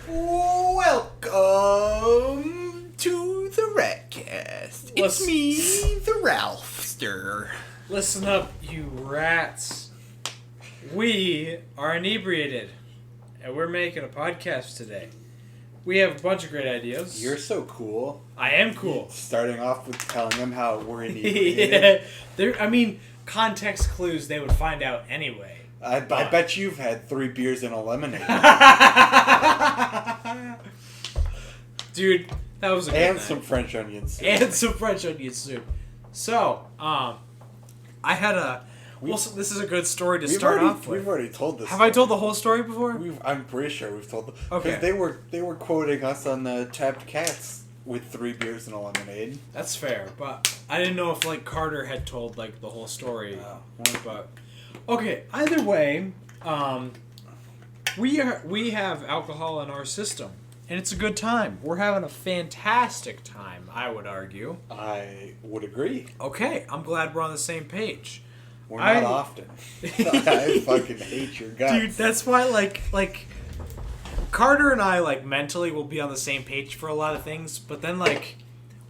Welcome to the R.A.T.cast. It's me, the Ralphster. Listen up, you rats. We are inebriated, and we're making a podcast today. We have a bunch of great ideas. You're so cool. I am cool. Starting off with telling them how we're inebriated. Yeah, context clues they would find out anyway. I bet you've had 3 beers and a lemonade. Dude, that was a good And night. some French onion soup. So, I had a... this is a good story to start off with. We've already told this. Have I told the whole story before? I'm pretty sure we've told them. Okay. Because they were quoting us on the R.A.T.cast with 3 beers and a lemonade. That's fair, but I didn't know if Carter had told the whole story. But okay, either way, we have alcohol in our system, and it's a good time. We're having a fantastic time, I would argue. I would agree. Okay, I'm glad we're on the same page. We're not often. I fucking hate your guts. Dude, that's why like Carter and I mentally will be on the same page for a lot of things, but then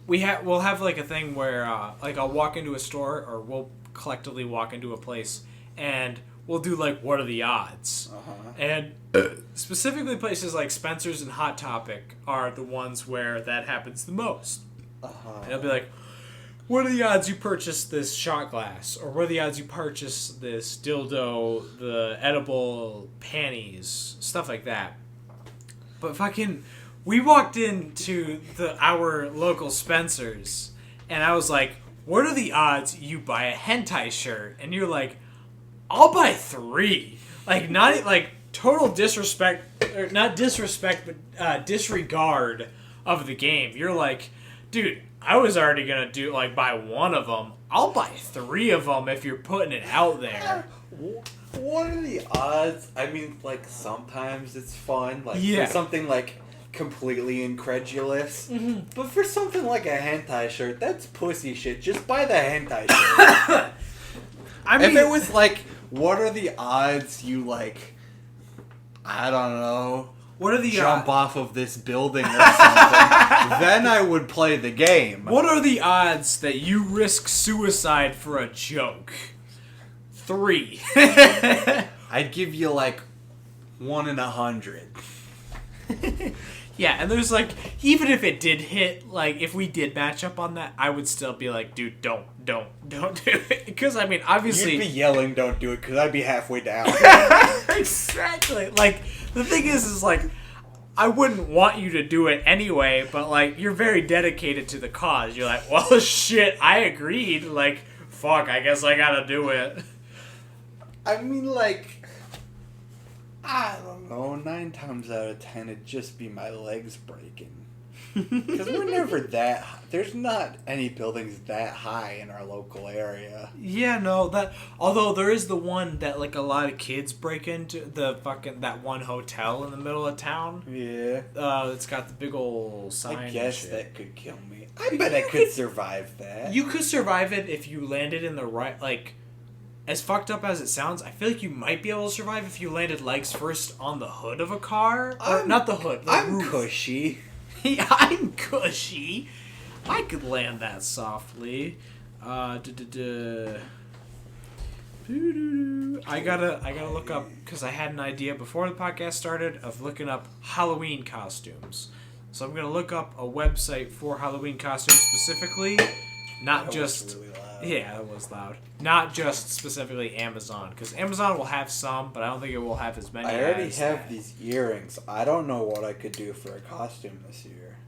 we'll have a thing where I'll walk into a store, or we'll collectively walk into a place and we'll do what are the odds? And specifically places like Spencer's and Hot Topic are the ones where that happens the most. And it'll be like, what are the odds you purchase this shot glass? Or what are the odds you purchase this dildo, the edible panties, stuff like that. But we walked into our local Spencer's, and I was like, what are the odds you buy a hentai shirt? And you're like, I'll buy 3. Total disrespect, or not disrespect, but disregard of the game. You're like, dude, I was already gonna buy 1 of them. I'll buy 3 of them if you're putting it out there. What are the odds? I mean, sometimes it's fun. Yeah. For something completely incredulous. Mm-hmm. But for something like a hentai shirt, that's pussy shit. Just buy the hentai shirt. If it was what are the odds you I don't know, what are the jump off of this building or something, then I would play the game. What are the odds that you risk suicide for a joke? 3. I'd give you 1 in 100. Yeah, and there's even if it did hit, if we did match up on that, I would still be like, dude, don't do it. Because, obviously... You'd be yelling, don't do it, because I'd be halfway down. Exactly. The thing is I wouldn't want you to do it anyway, but, you're very dedicated to the cause. You're like, well, shit, I agreed. Fuck, I guess I gotta do it. I don't know, 9 times out of 10 it'd just be my legs breaking. Because we're never that high. There's not any buildings that high in our local area. Yeah, no, although there is the one that a lot of kids break into, that one hotel in the middle of town. Yeah. It's got the big old sign. I guess and shit. that could kill me. I bet I could survive that. You could survive it if you landed in the right, as fucked up as it sounds, I feel like you might be able to survive if you landed legs first on the hood of a car. Not the hood, I'm roof. cushy. Yeah, I'm cushy. I could land that softly. I gotta look up, because I had an idea before the podcast started of looking up Halloween costumes. So I'm gonna look up a website for Halloween costumes specifically, not just... Really loud. Yeah, it was loud. Not just specifically Amazon, because Amazon will have some, but I don't think it will have as many. I already have these earrings. I don't know what I could do for a costume this year.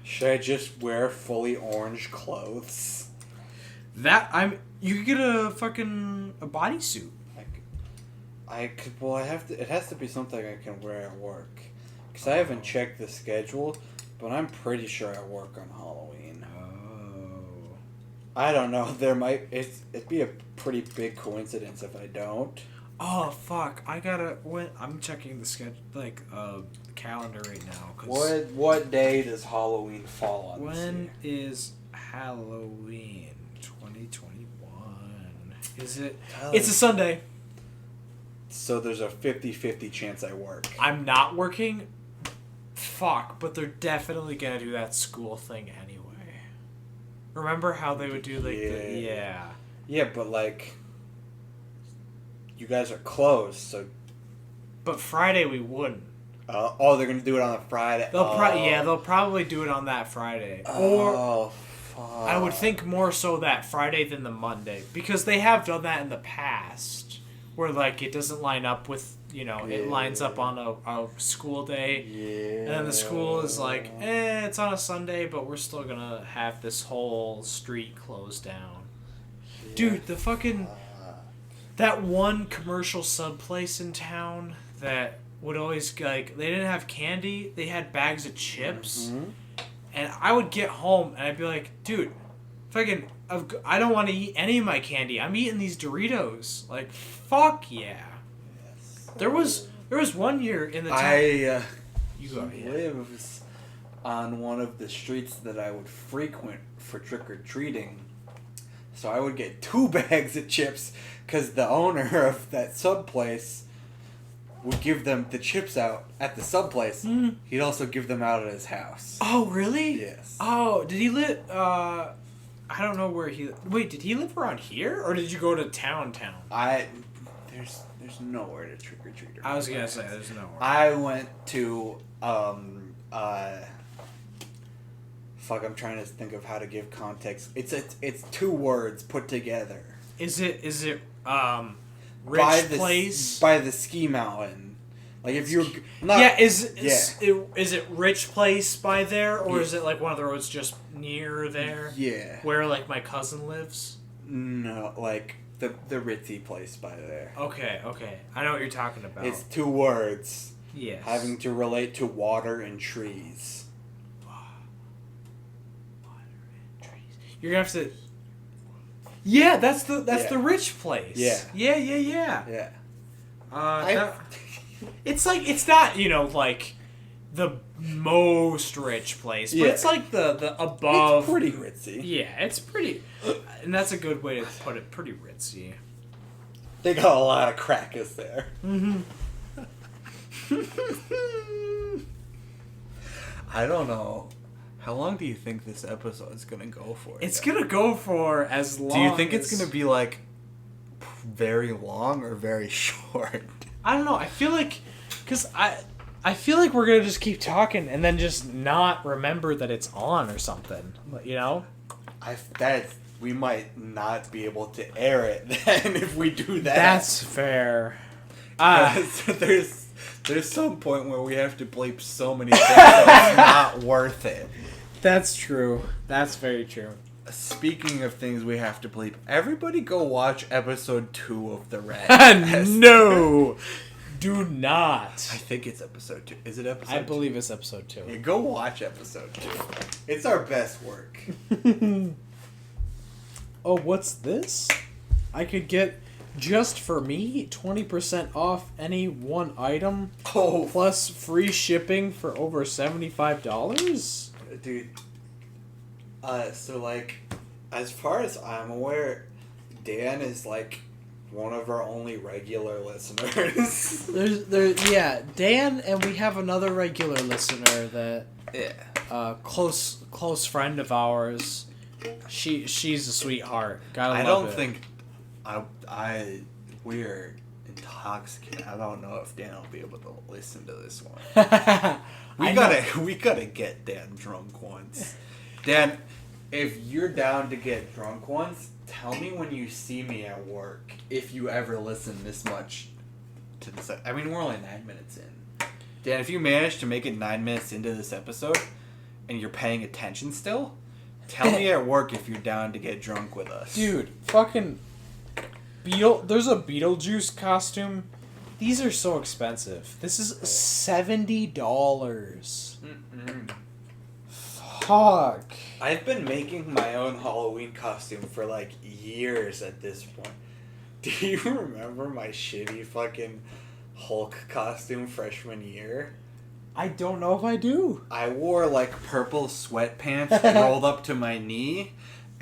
Should I just wear fully orange clothes? You could get a bodysuit. I could. Well, I have to. It has to be something I can wear at work, because I haven't checked the schedule, but I'm pretty sure I work on Halloween. I don't know. It'd be a pretty big coincidence if I don't. Oh fuck! I'm checking the schedule, the calendar right now. What day does Halloween fall on? When is Halloween 2021? Is it? It's a Sunday. So there's a 50-50 chance I work. I'm not working. Fuck, but they're definitely gonna do that school thing anyway. Remember how they would do Yeah, but like, you guys are closed, so. But Friday we wouldn't. They're gonna do it on a Friday. They'll probably do it on that Friday. Or fuck. I would think more so that Friday than the Monday, because they have done that in the past, where like it doesn't line up with it lines up on a school day, and then the school is like, it's on a Sunday, but we're still gonna have this whole street closed down. Dude, the fucking that one commercial sub place in town that would always, like, they didn't have candy, they had bags of chips, and I would get home and I'd be like, dude, fucking, I don't want to eat any of my candy, I'm eating these Doritos, like, fuck yeah. There was one year in the town. Lives on one of the streets that I would frequent for trick-or-treating, so I would get 2 bags of chips, because the owner of that sub place would give them the chips out at the sub place. He'd also give them out at his house. Oh, really? Yes. Oh, did he live... I don't know where he... Wait, did he live around here? Or did you go to town? There's nowhere to trick-or-treat. I was going to say, there's nowhere. I went to... Fuck, I'm trying to think of how to give context. It's 2 words put together. Is it Rich Place? By the ski mountain. Like, if you're not... Yeah, is it Rich Place by there? Or is it, like, one of the roads just near there? Yeah. Where, like, my cousin lives? No, like, the ritzy place by there. Okay. I know what you're talking about. It's 2 words. Yes. Having to relate to water and trees. Water and trees. You're gonna have to... Yeah, that's the Rich Place. Yeah. Yeah. It's like, it's not, like the most rich place, but it's like the above. It's pretty ritzy. Yeah, it's pretty, and that's a good way to put it, pretty ritzy. They got a lot of crackers there. I don't know. How long do you think this episode is gonna go for? It's gonna go for as long. Do you think it's gonna be like very long or very short? I don't know. I feel like, because I feel like we're gonna just keep talking and then just not remember that it's on or something. We might not be able to air it then if we do that. That's fair. There's some point where we have to bleep so many things that it's not worth it. That's true. That's very true. Speaking of things we have to bleep, everybody go watch episode 2 of the R.A.T.cast. No! Do not. I think it's episode 2. Is it episode 2? I believe it's episode 2. Yeah, go watch episode 2. It's our best work. Oh, what's this? I could get, just for me, 20% off any one item. Oh. Plus free shipping for over $75? Dude. So, like, as far as I'm aware, Dan is, like, one of our only regular listeners. Yeah, Dan, and we have another regular listener that... Yeah. Close friend of ours. She's a sweetheart. I don't think... We're intoxicated. I don't know if Dan will be able to listen to this one. We gotta get Dan drunk once. Dan, if you're down to get drunk once, tell me when you see me at work, if you ever listen this much to this. I mean, we're only 9 minutes in. Dan, if you manage to make it 9 minutes into this episode, and you're paying attention still, tell me at work if you're down to get drunk with us. Dude, fucking... There's a Beetlejuice costume. These are so expensive. This is $70. Fuck. I've been making my own Halloween costume for like years at this point. Do you remember my shitty fucking Hulk costume freshman year? I don't know if I do. I wore like purple sweatpants rolled up to my knee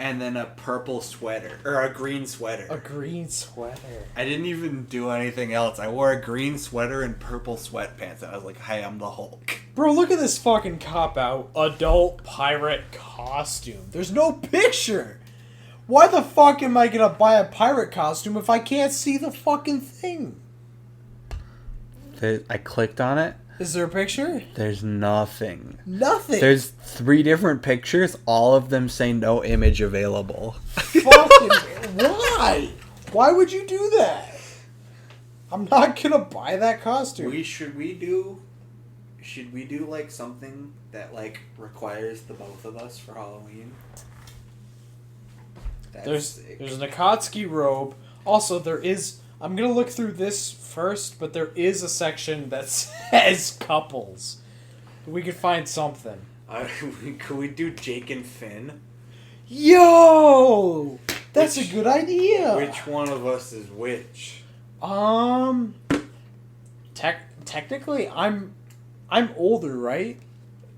and then a purple sweater. Or a green sweater. A green sweater. I didn't even do anything else. I wore a green sweater and purple sweatpants. And I was like, hey, I'm the Hulk. Bro, look at this fucking cop-out adult pirate costume. There's no picture. Why the fuck am I gonna buy a pirate costume if I can't see the fucking thing? I clicked on it. Is there a picture? There's nothing. Nothing. There's 3 different pictures. All of them say no image available. Fucking why? Why would you do that? I'm not gonna buy that costume. Should we do like something that like requires the both of us for Halloween? There's an Akatsuki robe. Also, I'm gonna look through this first, but there is a section that says couples. We could find something. Could we do Jake and Finn? Yo! That's a good idea! Which one of us is which? Technically, I'm older, right?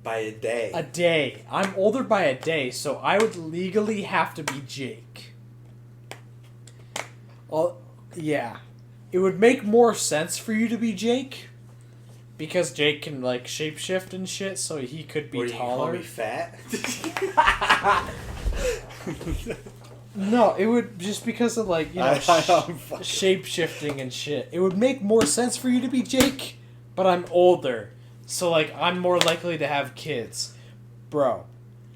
By a day. A day. I'm older by a day, so I would legally have to be Jake. Well, yeah. It would make more sense for you to be Jake. Because Jake can, like, shapeshift and shit, so he could be taller. You call me fat? No, it would just because of, like, you know, shape-shifting and shit. It would make more sense for you to be Jake, but I'm older. So, like, I'm more likely to have kids. Bro.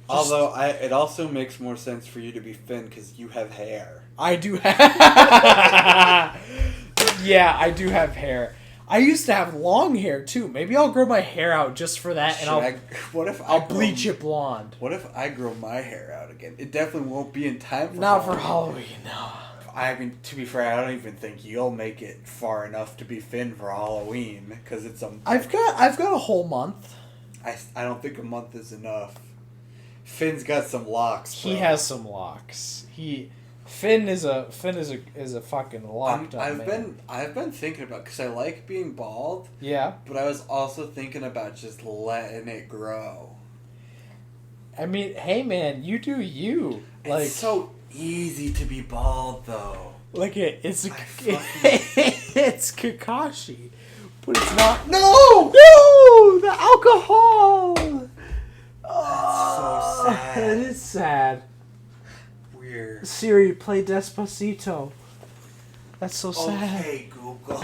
Although, it also makes more sense for you to be Finn because you have hair. I do have... Yeah, I do have hair. I used to have long hair, too. Maybe I'll grow my hair out just for that, and I'll bleach it blonde. What if I grow my hair out again? It definitely won't be in time for Not for Halloween, no. I mean, to be fair, I don't even think you'll make it far enough to be Finn for Halloween, because it's a... I've got a whole month. I don't think a month is enough. Finn's got some locks, bro. He has some locks. Finn is a fucking locked up man. I've been thinking about, because I like being bald. Yeah. But I was also thinking about just letting it grow. I mean, hey man, you do you. It's so easy to be bald though. Like it's Kakashi, but it's not. No, the alcohol. That's so sad. It is sad. Weird. Siri, play Despacito. That's so sad. Okay, Google.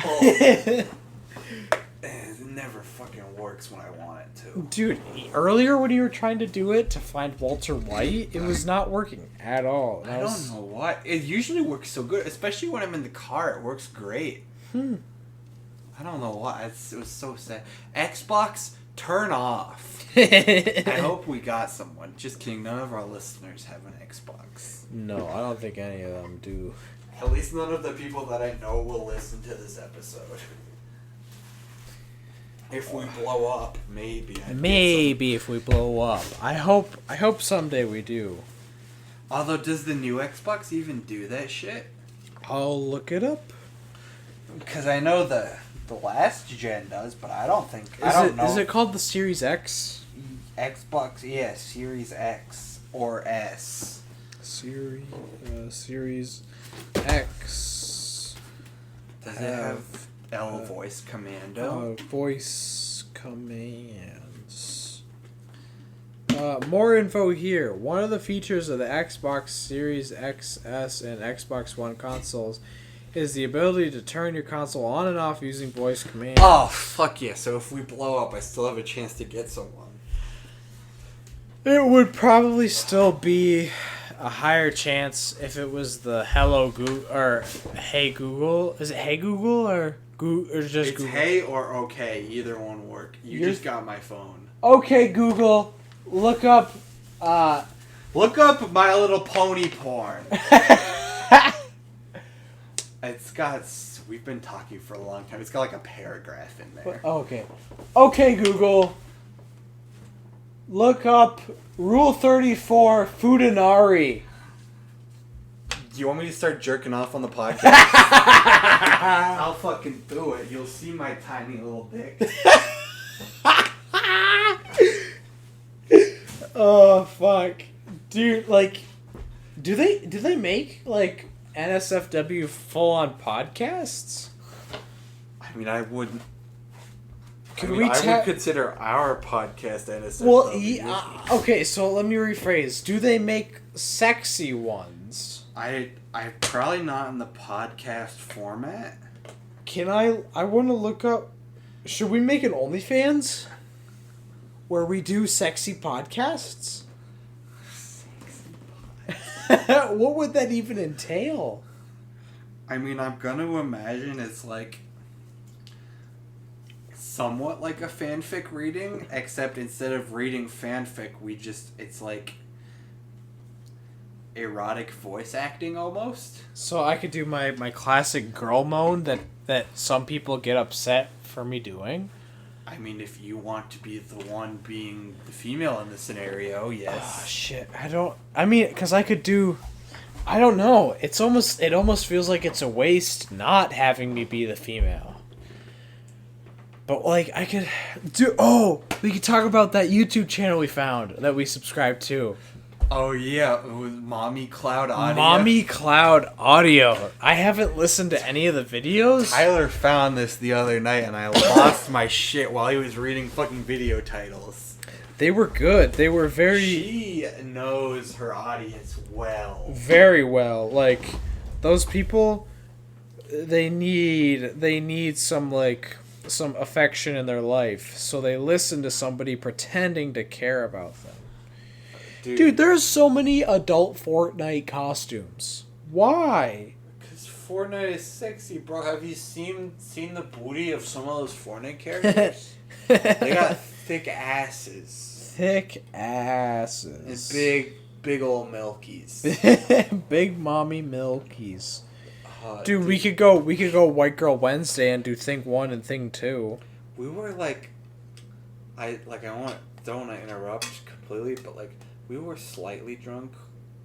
It never fucking works when I want it to. Dude, earlier when you were trying to do it to find Walter White, it was not working at all. I don't know why. It usually works so good, especially when I'm in the car. It works great. I don't know why. It was so sad. Xbox, turn off. I hope we got someone. Just kidding. None of our listeners have an Xbox. No, I don't think any of them do. At least none of the people that I know will listen to this episode. If we blow up, maybe. Maybe if we blow up. I hope someday we do. Although, does the new Xbox even do that shit? I'll look it up. Because I know the last gen does, but I don't think... I don't know. Is it called the Series X? Xbox, yeah, Series X or S. Series X. Does it have voice commando? Voice commands. More info here. One of the features of the Xbox Series XS and Xbox One consoles is the ability to turn your console on and off using voice commands. Oh, fuck yeah. So if we blow up, I still have a chance to get someone. It would probably still be a higher chance if it was the Hello Google or Hey Google. Is it Hey Google or just it's Google? Hey or Okay. Either one work. You just got my phone. Okay, Google. Look up My Little Pony porn. We've been talking for a long time. It's got like a paragraph in there. Okay. Okay, Google. Look up Rule 34 Fudanari. Do you want me to start jerking off on the podcast? I'll fucking do it. You'll see my tiny little dick. Oh, fuck. Dude, like, Do they make like NSFW full on podcasts? I mean, I wouldn't. Could I we? I would consider our podcast NSFW. Well, okay. So let me rephrase. Do they make sexy ones? I probably not in the podcast format. Can I want to look up. Should we make an OnlyFans where we do sexy podcasts? What would that even entail? I mean, I'm gonna imagine it's like somewhat like a fanfic reading, except instead of reading fanfic, it's like erotic voice acting almost. So I could do my classic girl moan that some people get upset for me doing. I mean, if you want to be the one being the female in the scenario, yes. Oh, shit. Because I could do... I don't know. It almost feels like it's a waste not having me be the female. But, like, I could do... Oh! We could talk about that YouTube channel we found that we subscribed to. Oh, yeah. It was Mommy Cloud Audio. Mommy Cloud Audio. I haven't listened to any of the videos. Tyler found this the other night, and I lost my shit while he was reading fucking video titles. They were good. They were very... She knows her audience well. Very well. Like, those people, they need some, like, some affection in their life. So they listen to somebody pretending to care about them. Dude, there's so many adult Fortnite costumes. Why? Because Fortnite is sexy, bro. Have you seen the booty of some of those Fortnite characters? They got thick asses. Thick asses. And big old milkies. Big mommy milkies. Dude, we could go White Girl Wednesday and do Thing 1 and Thing 2. We were like... don't want to interrupt completely, but like... We were slightly drunk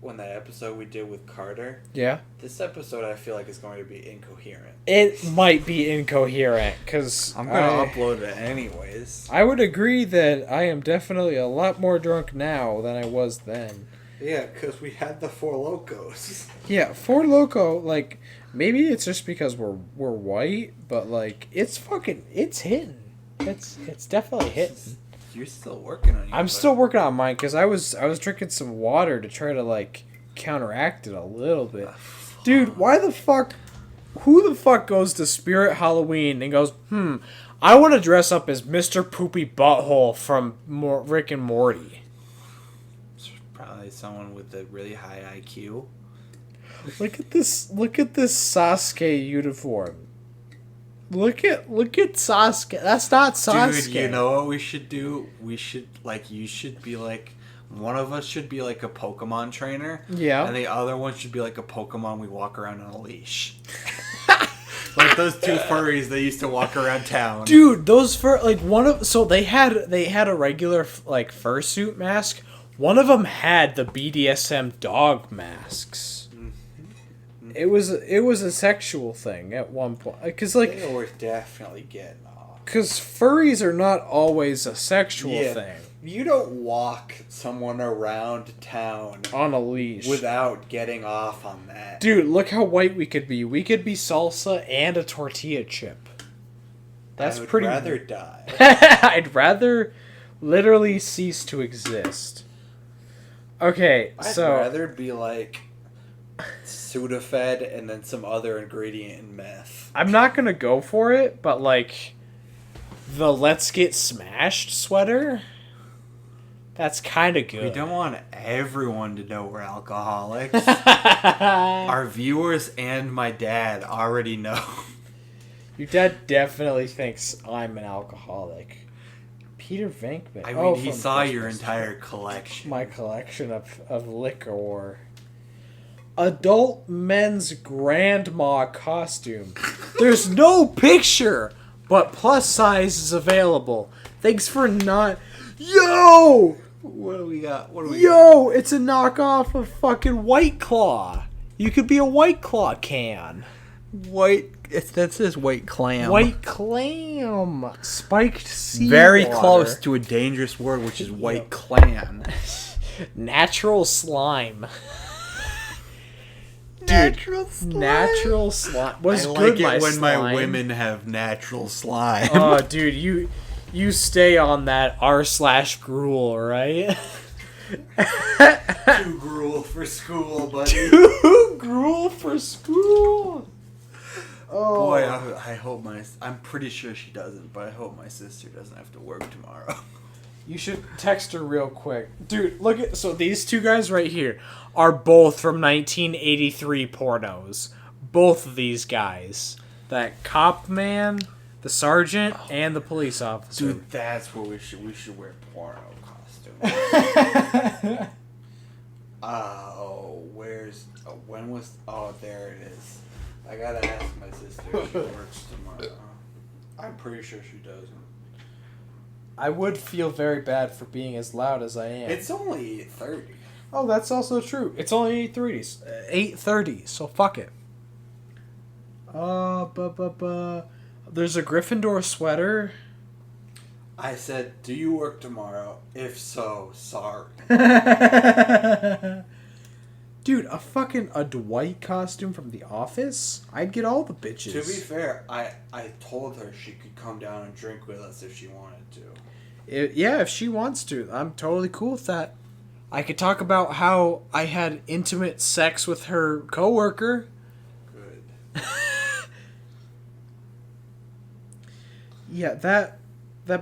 when that episode we did with Carter. Yeah. This episode, I feel like, is going to be incoherent. It might be incoherent, because... I'm going to upload it anyways. I would agree that I am definitely a lot more drunk now than I was then. Yeah, because we had the Four Locos. Yeah, Four Loko, like, maybe it's just because we're white, but, like, it's hitting. It's definitely hitting. You're still working on it. I'm still working on mine because I was drinking some water to try to like counteract it a little bit. Dude, why the fuck? Who the fuck goes to Spirit Halloween and goes, I want to dress up as Mr. Poopy Butthole from Rick and Morty? It's probably someone with a really high IQ. Look at this Sasuke uniform. Look at Sasuke. That's not Sasuke. Dude, you know what we should do? You should be like, one of us should be like a Pokemon trainer. Yeah. And the other one should be like a Pokemon we walk around on a leash. Like those two furries that used to walk around town. Dude, those they had a regular like fursuit mask. One of them had the BDSM dog masks. It was a sexual thing at one point, because like they were definitely getting off. Because furries are not always a sexual thing. You don't walk someone around town on a leash without getting off on that. Dude, look how white we could be. We could be salsa and a tortilla chip. That's pretty. I'd rather die. I'd rather literally cease to exist. Okay, I'd rather be like Sudafed and then some other ingredient in meth. I'm not gonna go for it, but like the Let's Get Smashed sweater, that's kind of good. We don't want everyone to know we're alcoholics. Our viewers and my dad already know. Your dad definitely thinks I'm an alcoholic. Peter Venkman. I mean, he saw your entire collection. My collection of liquor. Adult men's grandma costume. There's no picture, but plus size is available. Thanks for not... Yo! What do we got? Yo! It's a knockoff of fucking White Claw. You could be a White Claw can. That says White Clam. White Clam. Spiked sea Very water. close to a dangerous word, which is White Clam. Natural slime. natural slime. Natural slime was I good. Like it when slime. my women have natural slime. Oh, dude, you stay on that r/gruel, right? 2 gruel for school, buddy. 2 gruel for school. Oh boy, I hope I'm pretty sure she doesn't, but I hope my sister doesn't have to work tomorrow. You should text her real quick. Dude, look at... So these 2 guys right here are both from 1983 pornos. Both of these guys. That cop man, the sergeant, and the police officer. Dude, that's what we should wear porno costumes. There it is. I gotta ask my sister if she works tomorrow. I'm pretty sure she doesn't. I would feel very bad for being as loud as I am. It's only 8:30. Oh, that's also true. It's only 8:30, so fuck it. There's a Gryffindor sweater. I said, do you work tomorrow? If so, sorry. Dude, a Dwight costume from The Office? I'd get all the bitches. To be fair, I told her she could come down and drink with us if she wanted to. Yeah, if she wants to. I'm totally cool with that. I could talk about how I had intimate sex with her coworker. Good. Yeah, that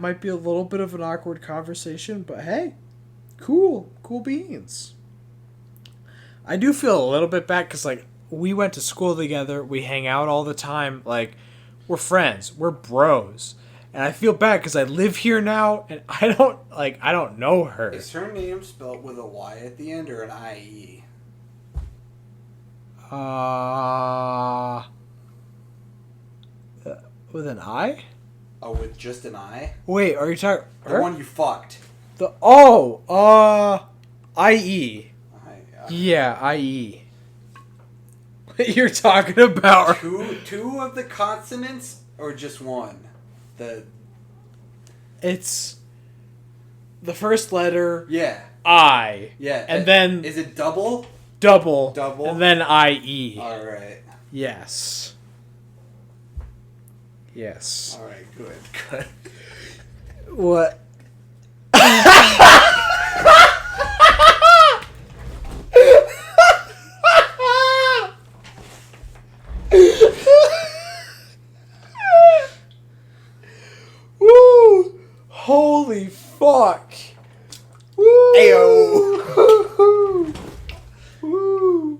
might be a little bit of an awkward conversation, but hey, cool beans. I do feel a little bit bad because, like, we went to school together, we hang out all the time, like, we're friends, we're bros. And I feel bad because I live here now, and I don't know her. Is her name spelled with a Y at the end or an I-E? With an I? Oh, with just an I? Wait, are you talking... The one you fucked. I-E. Yeah, I-E. You're talking about... Two of the consonants or just one? It's the first letter. Yeah. I. Yeah. And then... Is it double? Double. Double. And then I-E. Alright. Yes. Yes. Alright, good. What? Woo! Holy fuck! Woo! Ayo! Woo!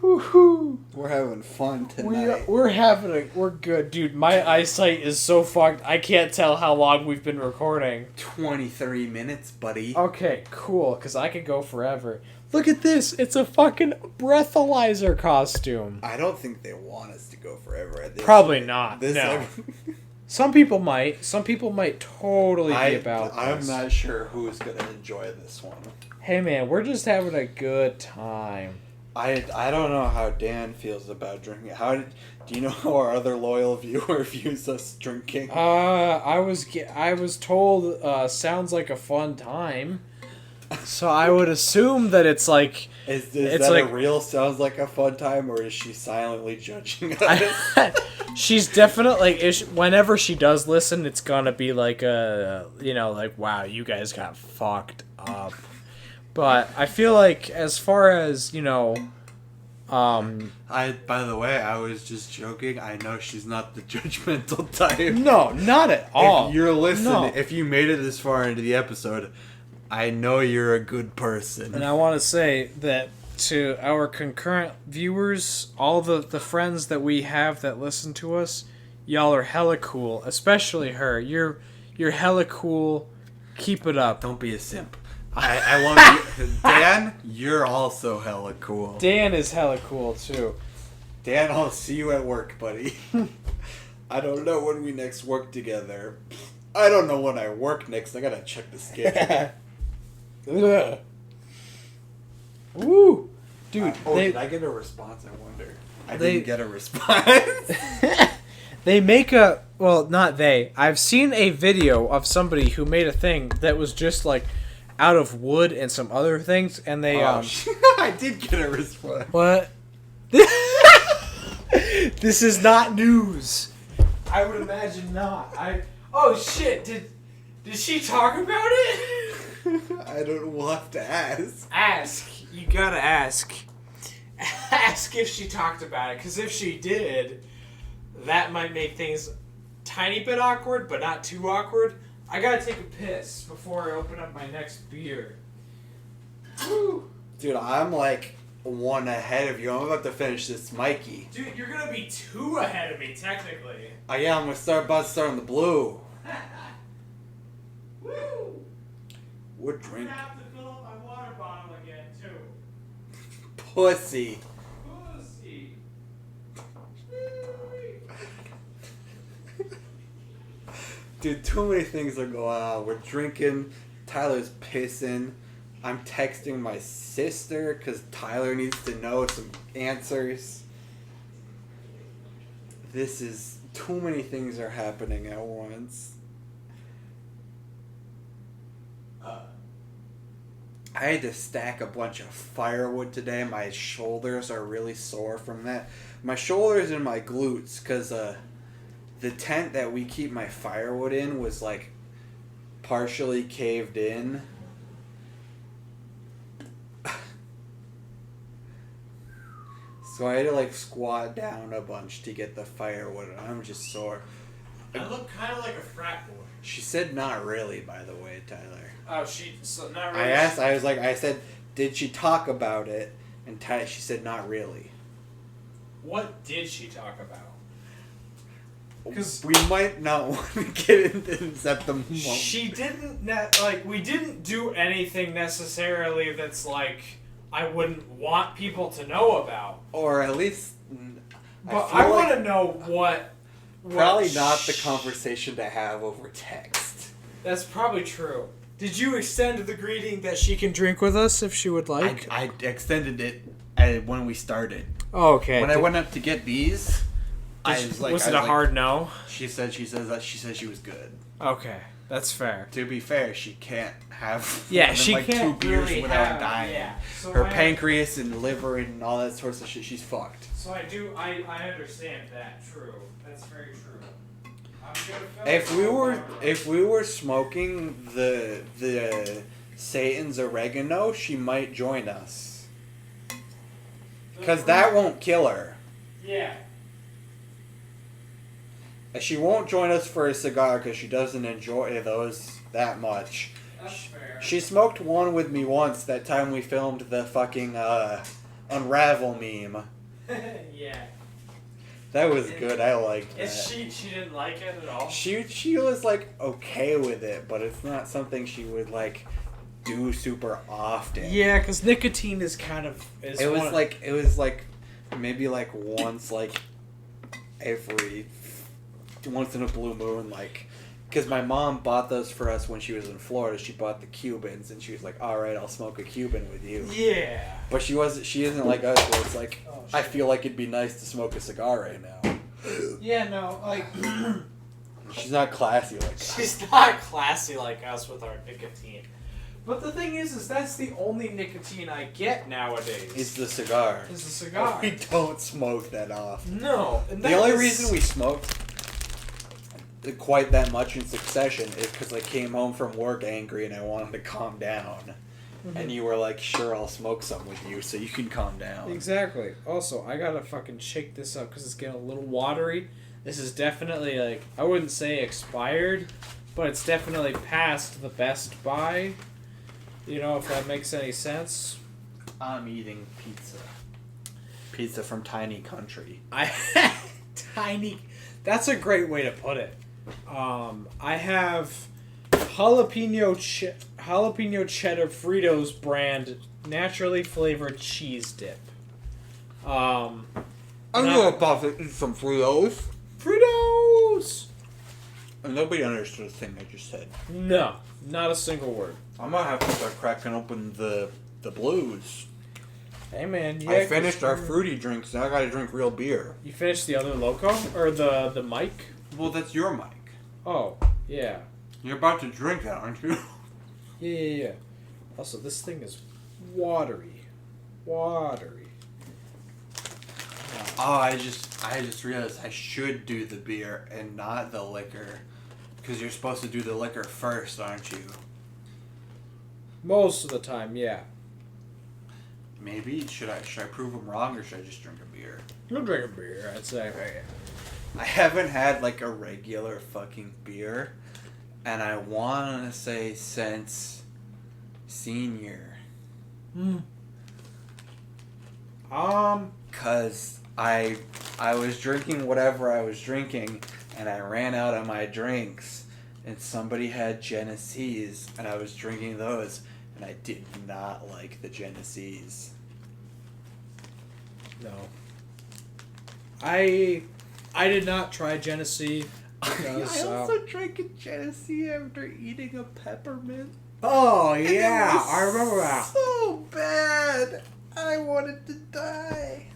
Woo! We're having fun tonight. We're good, dude. My eyesight is so fucked. I can't tell how long we've been recording. 23 minutes, buddy. Okay, cool, because I could go forever. Look at this. It's a fucking breathalyzer costume. I don't think they want us to go forever at this. Probably not. No. Some people might. Some people might totally be about this. I'm not sure who's going to enjoy this one. Hey, man, we're just having a good time. I don't know how Dan feels about drinking. Do you know how our other loyal viewer views us drinking? I was told sounds like a fun time. So I would assume that it's like... Is that like, a real sounds like a fun time, or is she silently judging us? She's definitely... whenever she does listen, it's gonna be like wow, you guys got fucked up. But I feel like as far as, by the way, I was just joking. I know she's not the judgmental type. No, not at all. If you're listening, if you made it this far into the episode, I know you're a good person. And I want to say that to our concurrent viewers, all the friends that we have that listen to us, y'all are hella cool. Especially her. You're hella cool. Keep it up. Don't be a simp. I love you. Dan, you're also hella cool. Dan is hella cool, too. Dan, I'll see you at work, buddy. I don't know when we next work together. I don't know when I work next. I gotta check the schedule. Woo! Dude, did I get a response? I wonder. I didn't get a response. They make a... Well, not they. I've seen a video of somebody who made a thing that was just, like... out of wood and some other things, and they I did get a response. What? This is not news. I would imagine not. Oh shit! Did she talk about it? I don't know. We'll have to ask. Ask. You gotta ask. Ask if she talked about it, because if she did, that might make things tiny bit awkward, but not too awkward. I gotta take a piss before I open up my next beer. Woo! Dude, I'm like one ahead of you. I'm about to finish this Mikey. Dude, you're gonna be 2 ahead of me, technically. Oh yeah, I'm about to start on the blue. Woo! What drink? I'm gonna have to fill up my water bottle again, too. Pussy. Pussy. Dude, too many things are going on. We're drinking. Tyler's pissing. I'm texting my sister because Tyler needs to know some answers. This is... Too many things are happening at once. I had to stack a bunch of firewood today. My shoulders are really sore from that. My shoulders and my glutes, because the tent that we keep my firewood in was like partially caved in. So I had to like squat down a bunch to get the firewood. I'm just sore. I look kind of like a frat boy. She said not really, by the way, Tyler. Oh, so not really. I said, did she talk about it? And she said not really. What did she talk about? Because we might not want to get into this at the moment. She didn't, we didn't do anything necessarily that's like, I wouldn't want people to know about. Or at least... But I want to know what... Probably not the conversation to have over text. That's probably true. Did you extend the greeting that she can drink with us if she would like? I extended it when we started. Oh, okay. When I went up to get these, was it a hard no? She said she was good. Okay, that's fair. To be fair, she can't have she can't 2 beers really without dying. Yeah. So her pancreas and liver and all that sorts of shit, she's fucked. So I understand that. True. That's very true. If we were smoking the Satan's oregano, she might join us. Because that won't kill her. Yeah. She won't join us for a cigar because she doesn't enjoy those that much. That's fair. She smoked one with me once that time we filmed the fucking Unravel meme. Yeah. That was good. I liked that. She didn't like it at all? She was like okay with it, but it's not something she would like do super often. Yeah, because nicotine is kind of... It was like maybe like once in a blue moon, like... Because my mom bought those for us when she was in Florida. She bought the Cubans, and she was like, all right, I'll smoke a Cuban with you. Yeah. But she isn't like us, where it's like, I feel like it'd be nice to smoke a cigar right now. Yeah, no, like... She's not classy like us. She's not classy like us with our nicotine. But the thing is that's the only nicotine I get nowadays. It's the cigar. It's the cigar. We don't smoke that often. No. The only reason we smoked quite that much in succession is because I came home from work angry and I wanted to calm down. Mm-hmm. And you were like, sure, I'll smoke some with you so you can calm down. Exactly. Also, I gotta fucking shake this up because it's getting a little watery. This is definitely, like, I wouldn't say expired, but it's definitely past the best buy. You know, if that makes any sense. I'm eating pizza. Pizza from Tiny Country. Tiny... That's a great way to put it. I have jalapeno cheddar Fritos brand naturally flavored cheese dip. I'm about to eat some Fritos. Fritos! And nobody understood the thing I just said. No, not a single word. I might have to start cracking open the blues. Hey man, I finished our fruity drinks. Now I gotta drink real beer. You finished the other Loco? Or the mic? Well, that's your mic. Oh, yeah. You're about to drink that, aren't you? Yeah. Also, this thing is watery. Watery. Oh, I just realized I should do the beer and not the liquor. Because you're supposed to do the liquor first, aren't you? Most of the time, yeah. Maybe. Should I prove them wrong, or should I just drink a beer? You'll drink a beer, I'd say. I haven't had, like, a regular fucking beer. And I want to say since senior. Because I was drinking whatever I was drinking, and I ran out of my drinks, and somebody had Genesees, and I was drinking those, and I did not like the Genesees. No. I did not try Genesee. Because, I also drank a Genesee after eating a peppermint. Oh, yeah, I remember that. So bad. I wanted to die.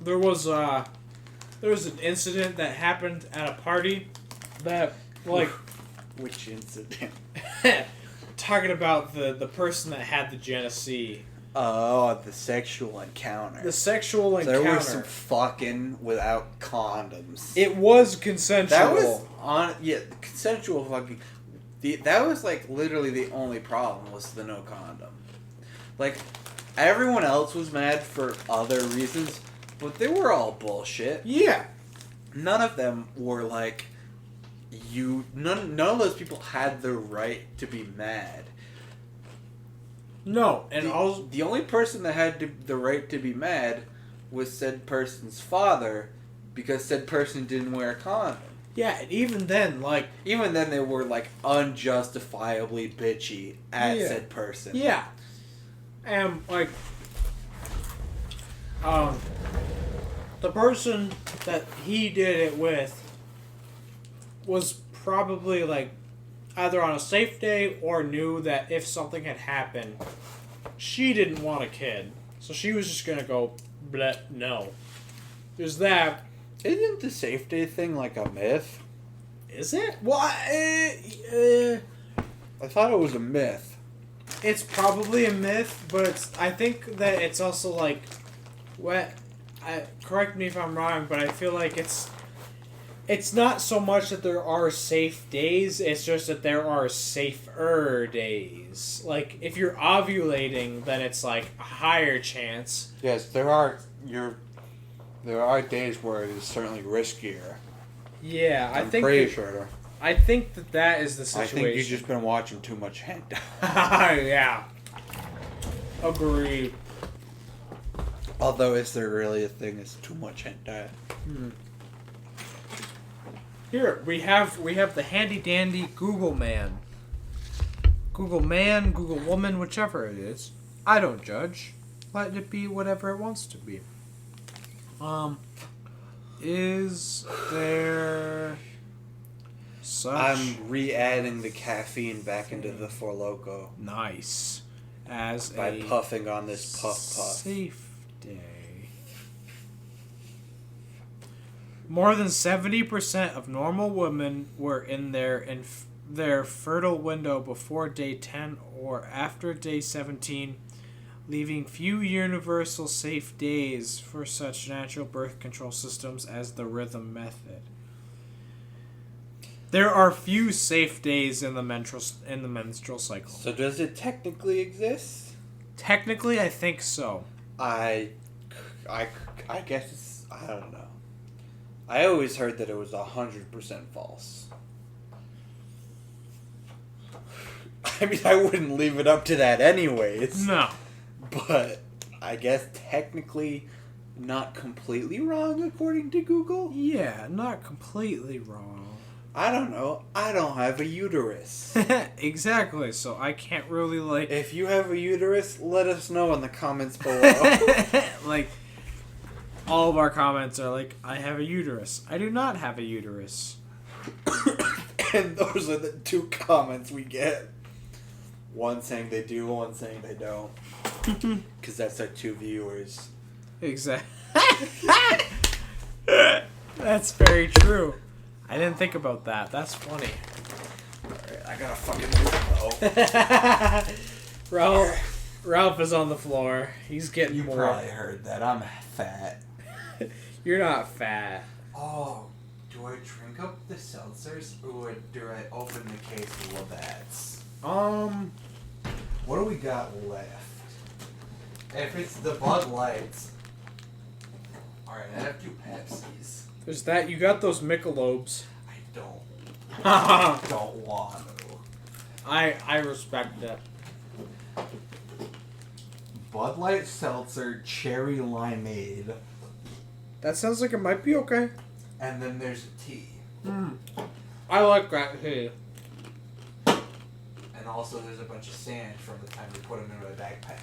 There was an incident that happened at a party that, like... Which incident? Talking about the person that had the Genesee. Oh, the sexual encounter. The sexual encounter. There was some fucking without condoms. It was consensual. That was consensual fucking. That was like literally the only problem was the no condom. Like, everyone else was mad for other reasons, but they were all bullshit. Yeah. None of them were like, none of those people had the right to be mad. No, and the only person that had the right to be mad was said person's father, because said person didn't wear a condom. Yeah, and even then they were like unjustifiably bitchy at said person. Yeah. And like the person that he did it with was probably like either on a safe day or knew that if something had happened, she didn't want a kid. So she was just gonna go, bleh, no. There's that. Isn't the safe day thing like a myth? Is it? Well, I thought it was a myth. It's probably a myth, but I think that it's also like, correct me if I'm wrong, but I feel like it's not so much that there are safe days, it's just that there are safer days. Like, if you're ovulating, then it's like a higher chance. Yes, there are days where it is certainly riskier. Yeah, I'm pretty sure. I think that is the situation. I think you've just been watching too much hentai. Yeah. Agreed. Although, is there really a thing as too much hentai? Here, we have the handy-dandy Google Man. Google Man, Google Woman, whichever it is. I don't judge. Let it be whatever it wants to be. Is there such... I'm re-adding the caffeine back into the Four Loko. Nice. As by puffing on this puff. Safe day. More than 70% of normal women were in their fertile window before day 10 or after day 17, leaving few universal safe days for such natural birth control systems as the rhythm method. There are few safe days in the menstrual cycle. So does it technically exist? Technically, I think so. I guess it's... I don't know. I always heard that it was 100% false. I mean, I wouldn't leave it up to that anyways. No. But I guess technically not completely wrong according to Google? Yeah, not completely wrong. I don't know. I don't have a uterus. Exactly, so I can't really, like... If you have a uterus, let us know in the comments below. Like, all of our comments are like, I have a uterus. I do not have a uterus. And those are the two comments we get. One saying they do, one saying they don't. Because that's our two viewers. Exactly. That's very true. I didn't think about that. That's funny. Alright, I gotta fucking move though. Ralph is on the floor. He's getting you more. You probably heard that. I'm fat. You're not fat. Oh, do I drink up the seltzers or do I open the case of Labatt's? What do we got left? If it's the Bud Lights. Alright, I have 2 Pepsis. There's that. You got those Michelobes. I don't want to. I respect that. Bud Light Seltzer Cherry Limeade. That sounds like it might be okay. And then there's a tea. I like that tea. And also there's a bunch of sand from the time we put them in my backpack.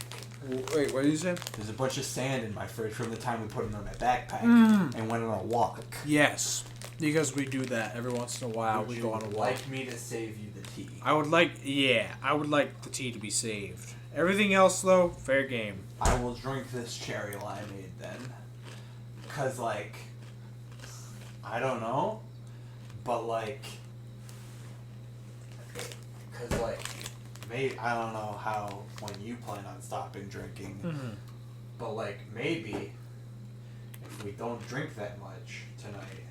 Wait, what did you say? There's a bunch of sand in my fridge from the time we put them in my backpack and went on a walk. Yes, because we do that every once in a while. Would we you go on a walk. like me to save you the tea? I would like the tea to be saved. Everything else, though, fair game. I will drink this cherry limeade then. Cause I don't know, but maybe, I don't know how, when you plan on stopping drinking, but maybe, if we don't drink that much tonight,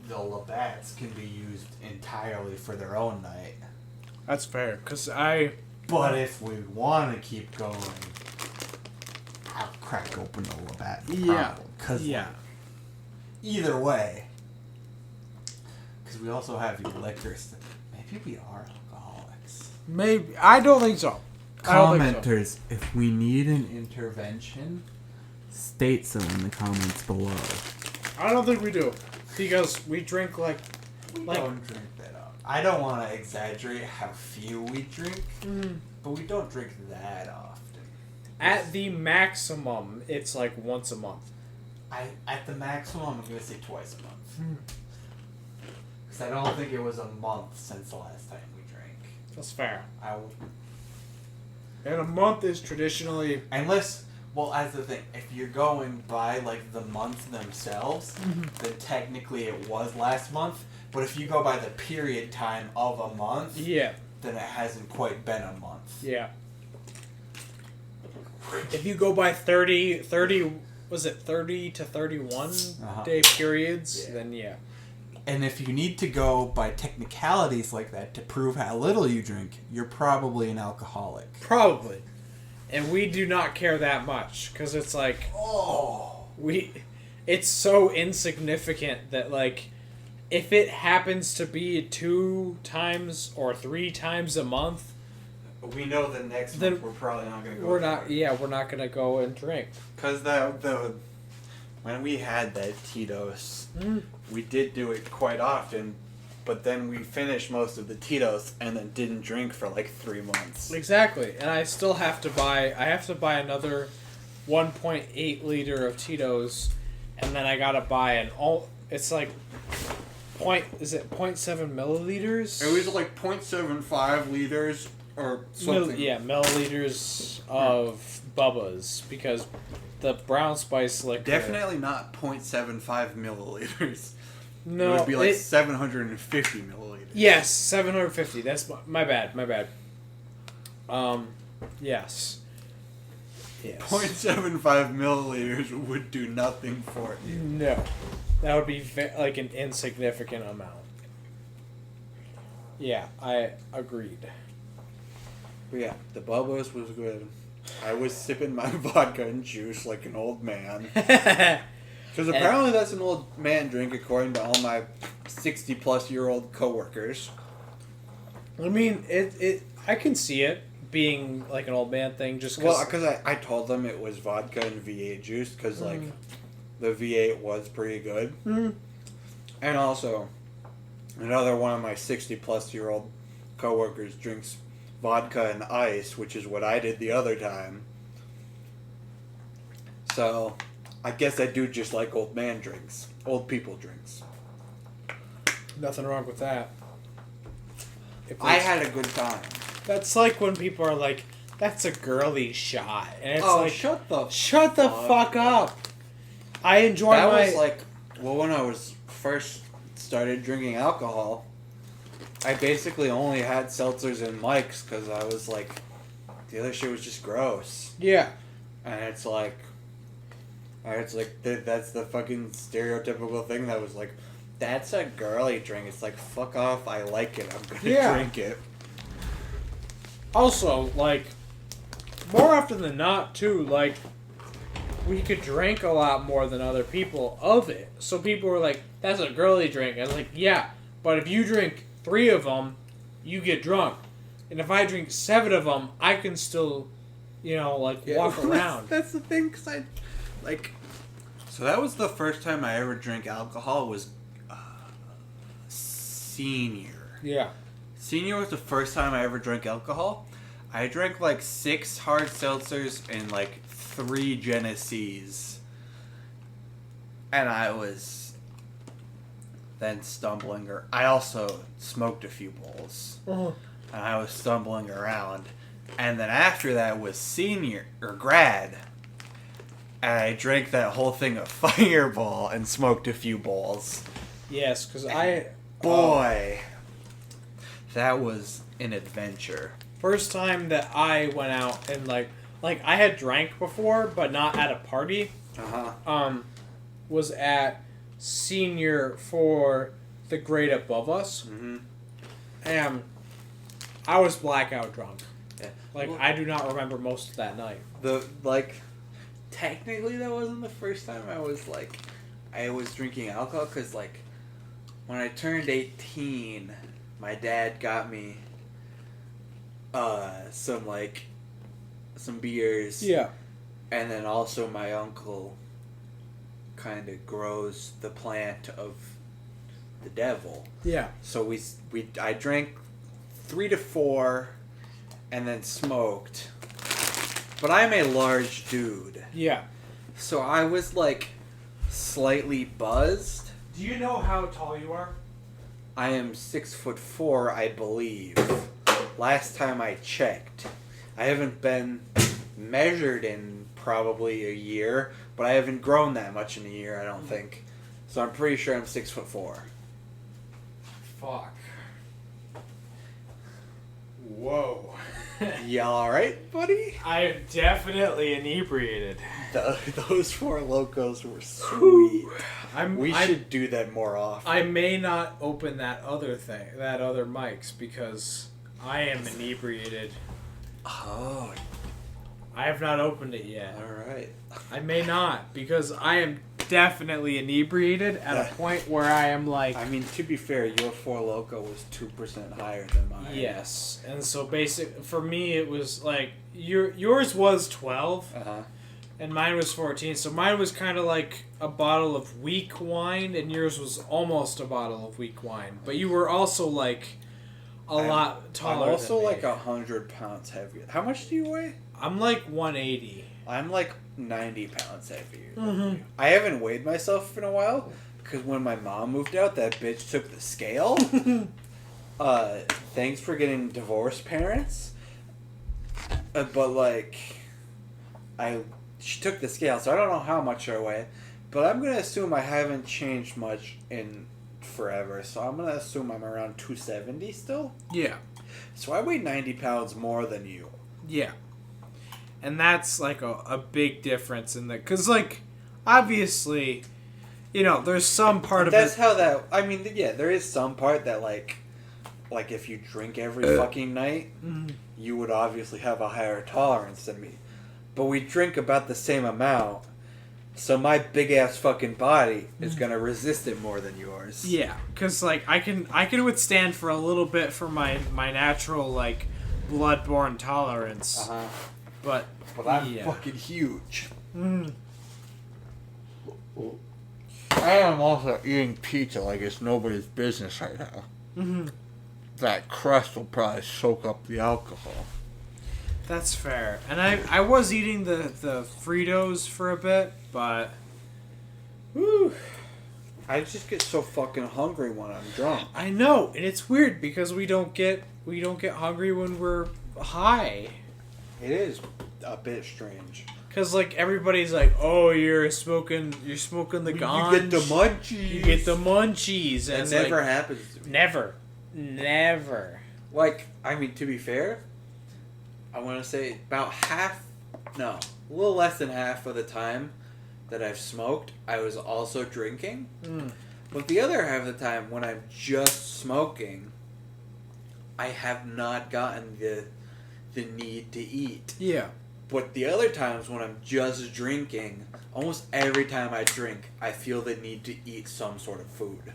the Labatt's can be used entirely for their own night. That's fair, But if we want to keep going, I'll crack open the Labatt. Yeah. Either way. Because we also have liquors. Maybe we are alcoholics. Maybe. I don't think so. Commenters, if we need an intervention, state so in the comments below. I don't think we do. Because we drink We don't drink that often. I don't want to exaggerate how few we drink, but we don't drink that often. At the maximum, it's once a month. At the maximum, I'm going to say twice a month. Because I don't think it was a month since the last time we drank. That's fair. And a month is traditionally... Unless, as the thing, if you're going by, the months themselves, then technically it was last month. But if you go by the period time of a month, then it hasn't quite been a month. Yeah. If you go by 30 was it 30 to 31 day periods, then yeah. And if you need to go by technicalities like that to prove how little you drink, you're probably an alcoholic. Probably. And we do not care that much, because it's it's so insignificant that if it happens to be 2 times or 3 times a month, we know the next month we're probably not going to go. We're not going to go and drink. Because when we had that Tito's, we did do it quite often, but then we finished most of the Tito's and then didn't drink for 3 months. Exactly, and I still have to buy. I have to buy another 1.8 liter of Tito's, and then I gotta buy it's is it 0.7 milliliters? It was 0.75 liters. Or something. Milliliters of Bubba's, because the brown spice liquor... Definitely not 0.75 milliliters. No. It would be 750 milliliters. Yes, 750. That's my bad. Yes. 0.75 milliliters would do nothing for you. No. That would be an insignificant amount. Yeah, I agreed. But yeah, the Bubba's was good. I was sipping my vodka and juice like an old man. Because apparently that's an old man drink according to all my 60-plus-year-old coworkers. I mean, I can see it being an old man thing just because... Well, because I told them it was vodka and V8 juice because, the V8 was pretty good. And also, another one of my 60-plus-year-old coworkers drinks vodka and ice, which is what I did the other time. So, I guess I do just like old man drinks. Old people drinks. Nothing wrong with that. I had a good time. That's like when people are like, that's a girly shot. And it's shut the fuck up. I enjoy that was when I was first started drinking alcohol, I basically only had seltzers and Mike's because I was the other shit was just gross. Yeah. And it's like that's the fucking stereotypical thing that was like, that's a girly drink. It's like, fuck off, I like it, I'm gonna drink it. Also, like, more often than not, too, like, we could drink a lot more than other people of it. So people were like, that's a girly drink. I was like, yeah, but if you drink 3 of them, you get drunk. And if I drink 7 of them, I can still, walk around. That's the thing, because so that was the first time I ever drank alcohol, was senior. Yeah. Senior was the first time I ever drank alcohol. I drank like 6 hard seltzers and like 3 Genesees. And I was then stumbling. I also smoked a few bowls. Uh-huh. And I was stumbling around. And then after that was senior, or grad. And I drank that whole thing of Fireball and smoked a few bowls. Yes, because Boy, that was an adventure. First time that I went out and like I had drank before, but not at a party. Was at senior for the grade above us, and I was blackout drunk. Yeah. I do not remember most of that night. Technically, that wasn't the first time I was drinking alcohol, because when I turned 18, my dad got me some beers. Yeah. And then also my uncle kind of grows the plant of the devil. Yeah. So I drank 3 to 4 and then smoked. But I'm a large dude. Yeah. So I was slightly buzzed. Do you know how tall you are? I am 6'4", I believe. Last time I checked. I haven't been measured in probably a year, but I haven't grown that much in a year, I don't think. So I'm pretty sure I'm 6'4". Fuck. Whoa. You alright, buddy? I am definitely inebriated. Those 4 locos were sweet. We should do that more often. I may not open that other mics, because I am inebriated. Oh. I have not opened it yet. Alright. I may not, because I am definitely inebriated at a point where I am to be fair, your 4 Loco was 2% higher than mine. Yes. And so for me it was yours was 12. And mine was 14. So mine was kind of like a bottle of weak wine, and yours was almost a bottle of weak wine. But you were also a lot taller. I'm also than me. 100 pounds heavier. How much do you weigh? I'm 180. I'm 90 pounds heavier. Mm-hmm. I haven't weighed myself in a while, because when my mom moved out, that bitch took the scale. Thanks for getting divorced, parents. She took the scale, so I don't know how much I weigh, but I'm gonna assume I haven't changed much in forever, so I'm gonna assume I'm around 270 still. Yeah. So I weigh 90 pounds more than you. Yeah. And that's a big difference in that, because obviously, there's some part of it. That's how that. There is some part that if you drink every fucking night, you would obviously have a higher tolerance than me. But we drink about the same amount, so my big ass fucking body is gonna resist it more than yours. Yeah, because I can withstand for a little bit for my natural blood-borne tolerance. But I'm fucking huge. I am also eating pizza like it's nobody's business right now. That crust will probably soak up the alcohol. That's fair. And I was eating the Fritos for a bit, but whew, I just get so fucking hungry when I'm drunk. I know, and it's weird because we don't get hungry when we're high. It is a bit strange. Cause everybody's oh, you're smoking the ganj. You get the munchies. You get the munchies, and that never happens to me. Never. To be fair, I want to say about a little less than half of the time that I've smoked, I was also drinking. But the other half of the time, when I'm just smoking, I have not gotten the need to eat. Yeah. But the other times when I'm just drinking, almost every time I drink, I feel the need to eat some sort of food.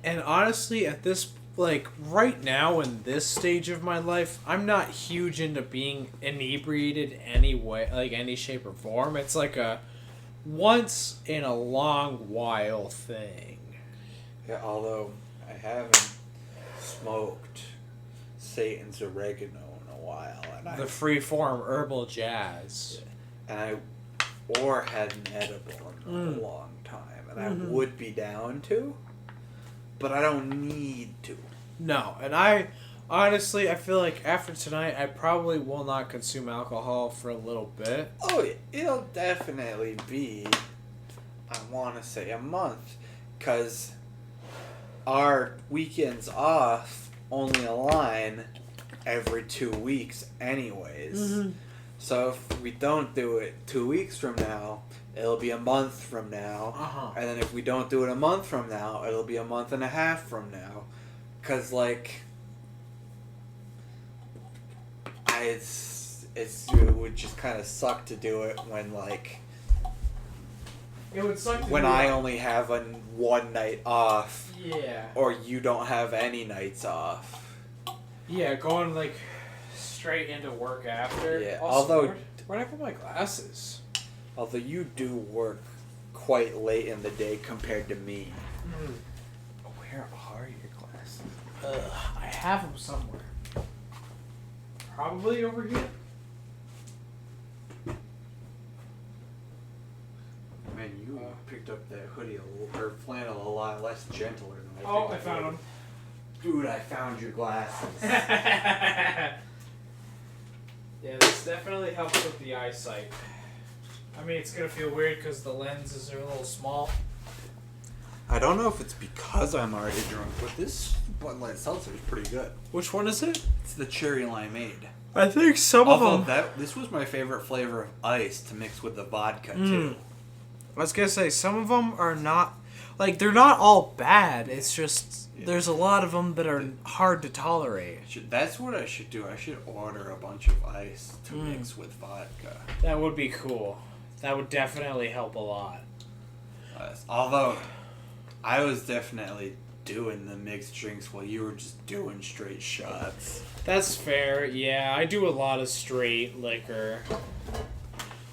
And honestly, at this, like, right now in this stage of my life, I'm not huge into being inebriated any way, like, any shape or form. It's like a once in a long while thing. Yeah, although I haven't smoked Satan's oregano in a while. And the freeform herbal jazz. And or had an edible in a long time. And I would be down to, but I don't need to. No, and I honestly, I feel like after tonight, I probably will not consume alcohol for a little bit. Oh, it'll definitely be, I want to say, a month. Because our weekends off only align every 2 weeks anyways. So if we don't do it 2 weeks from now, it'll be a month from now. And then if we don't do it a month from now, it'll be a month and a half from now. Because, like, it would just kind of suck to do it when, like, it would suck to when I only have one night off. Yeah. Or you don't have any nights off. Yeah, going, like, straight into work after. Yeah, also, where'd I put my glasses? Although you do work quite late in the day compared to me. Where are your glasses? I have them somewhere. Probably over here. Man, you picked up that hoodie or flannel a lot less gentler than I found them. Dude, I found your glasses. Yeah, this definitely helps with the eyesight. I mean, it's gonna feel weird because the lenses are a little small. I don't know if it's because I'm already drunk, but this Bud Light Seltzer is pretty good. Which one is it? It's the cherry limeade. I think some of them. This was my favorite flavor of ice to mix with the vodka too. I was gonna say some of them are not, like, they're not all bad. It's just there's a lot of them that are hard to tolerate. That's what I should do. I should order a bunch of ice to mix with vodka. That would be cool. That would definitely help a lot. Although, I was definitely doing the mixed drinks while you were just doing straight shots. That's fair. Yeah, I do a lot of straight liquor.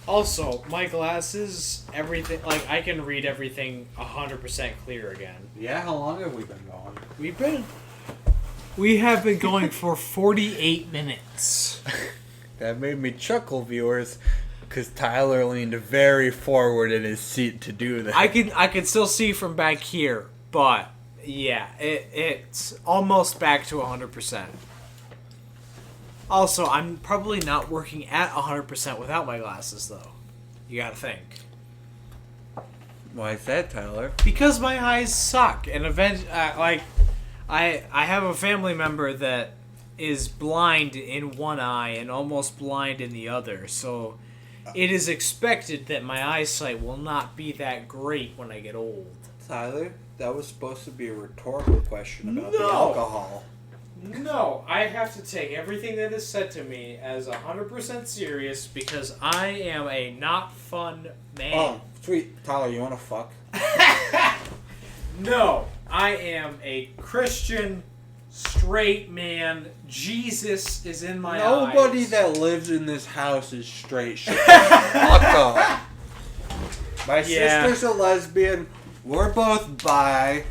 Also, my glasses, everything, like, I can read everything 100% clear again. Yeah, how long have we been going? We have been going for 48 minutes. That made me chuckle, viewers, because Tyler leaned very forward in his seat to do that. I can still see from back here, but yeah, it's almost back to 100%. Also, I'm probably not working at 100% without my glasses, though. You gotta think. Why is that, Tyler? Because my eyes suck, and I have a family member that is blind in one eye and almost blind in the other, so it is expected that my eyesight will not be that great when I get old. Tyler, that was supposed to be a rhetorical question about the alcohol. No, I have to take everything that is said to me as 100% serious because I am a not fun man. Oh, sweet. Tyler, you want to fuck? No, I am a Christian, straight man. Jesus is in my eyes. Nobody that lives in this house is straight. Shut the fuck up. My sister's a lesbian. We're both bi.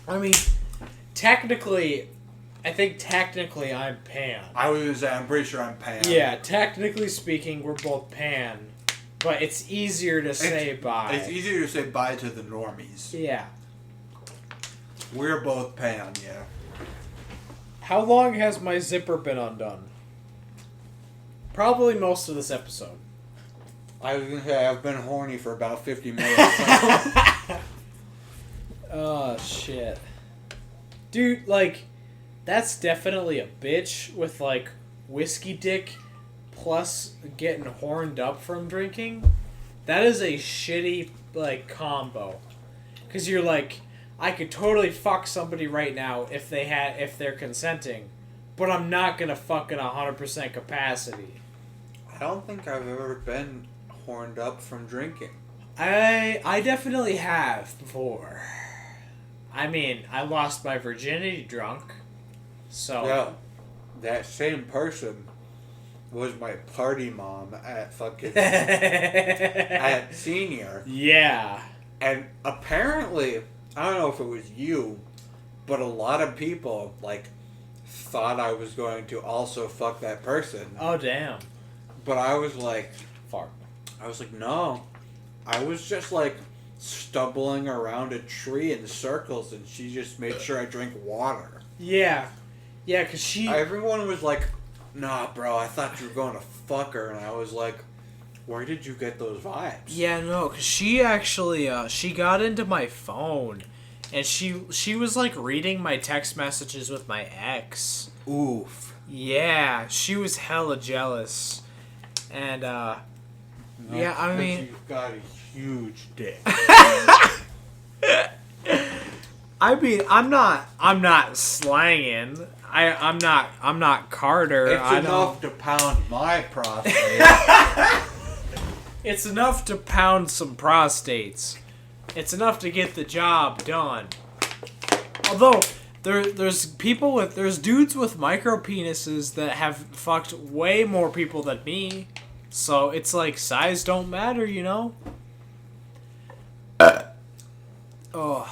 I mean, technically, I think I'm pan. I was going to say, I'm pretty sure I'm pan. Yeah, technically speaking, we're both pan. But it's easier to say bi. It's easier to say bi to the normies. Yeah. We're both pan, yeah. How long has my zipper been undone? Probably most of this episode. I was going to say, I've been horny for about 50 minutes. Oh, shit. Dude, like, that's definitely a bitch with, like, whiskey dick plus getting horned up from drinking, that is a shitty, like, combo. Because you're like, I could totally fuck somebody right now if they're consenting, but I'm not gonna fuck in 100% capacity. I don't think I've ever been horned up from drinking. I definitely have before. I mean, I lost my virginity drunk, so... Yeah, that same person was my party mom at fucking... at senior. Yeah. And apparently, I don't know if it was you, but a lot of people, like, thought I was going to also fuck that person. Oh, damn. But I was like... Fuck. I was like, no. I was just, like, stumbling around a tree in circles, and she just made sure I drank water. Yeah. Yeah, because she... Everyone was like, nah, bro, I thought you were going to fuck her. And I was like, where did you get those vibes? Yeah, no, because she actually, she got into my phone, and she was, like, reading my text messages with my ex. Oof. Yeah, she was hella jealous. And, yeah, I mean... You've got a huge dick. I mean, I'm not slanging. I'm not Carter. It's enough to pound my prostate. It's enough to pound some prostates. It's enough to get the job done. Although there's dudes with micro penises that have fucked way more people than me. So it's like size don't matter, you know? Oh.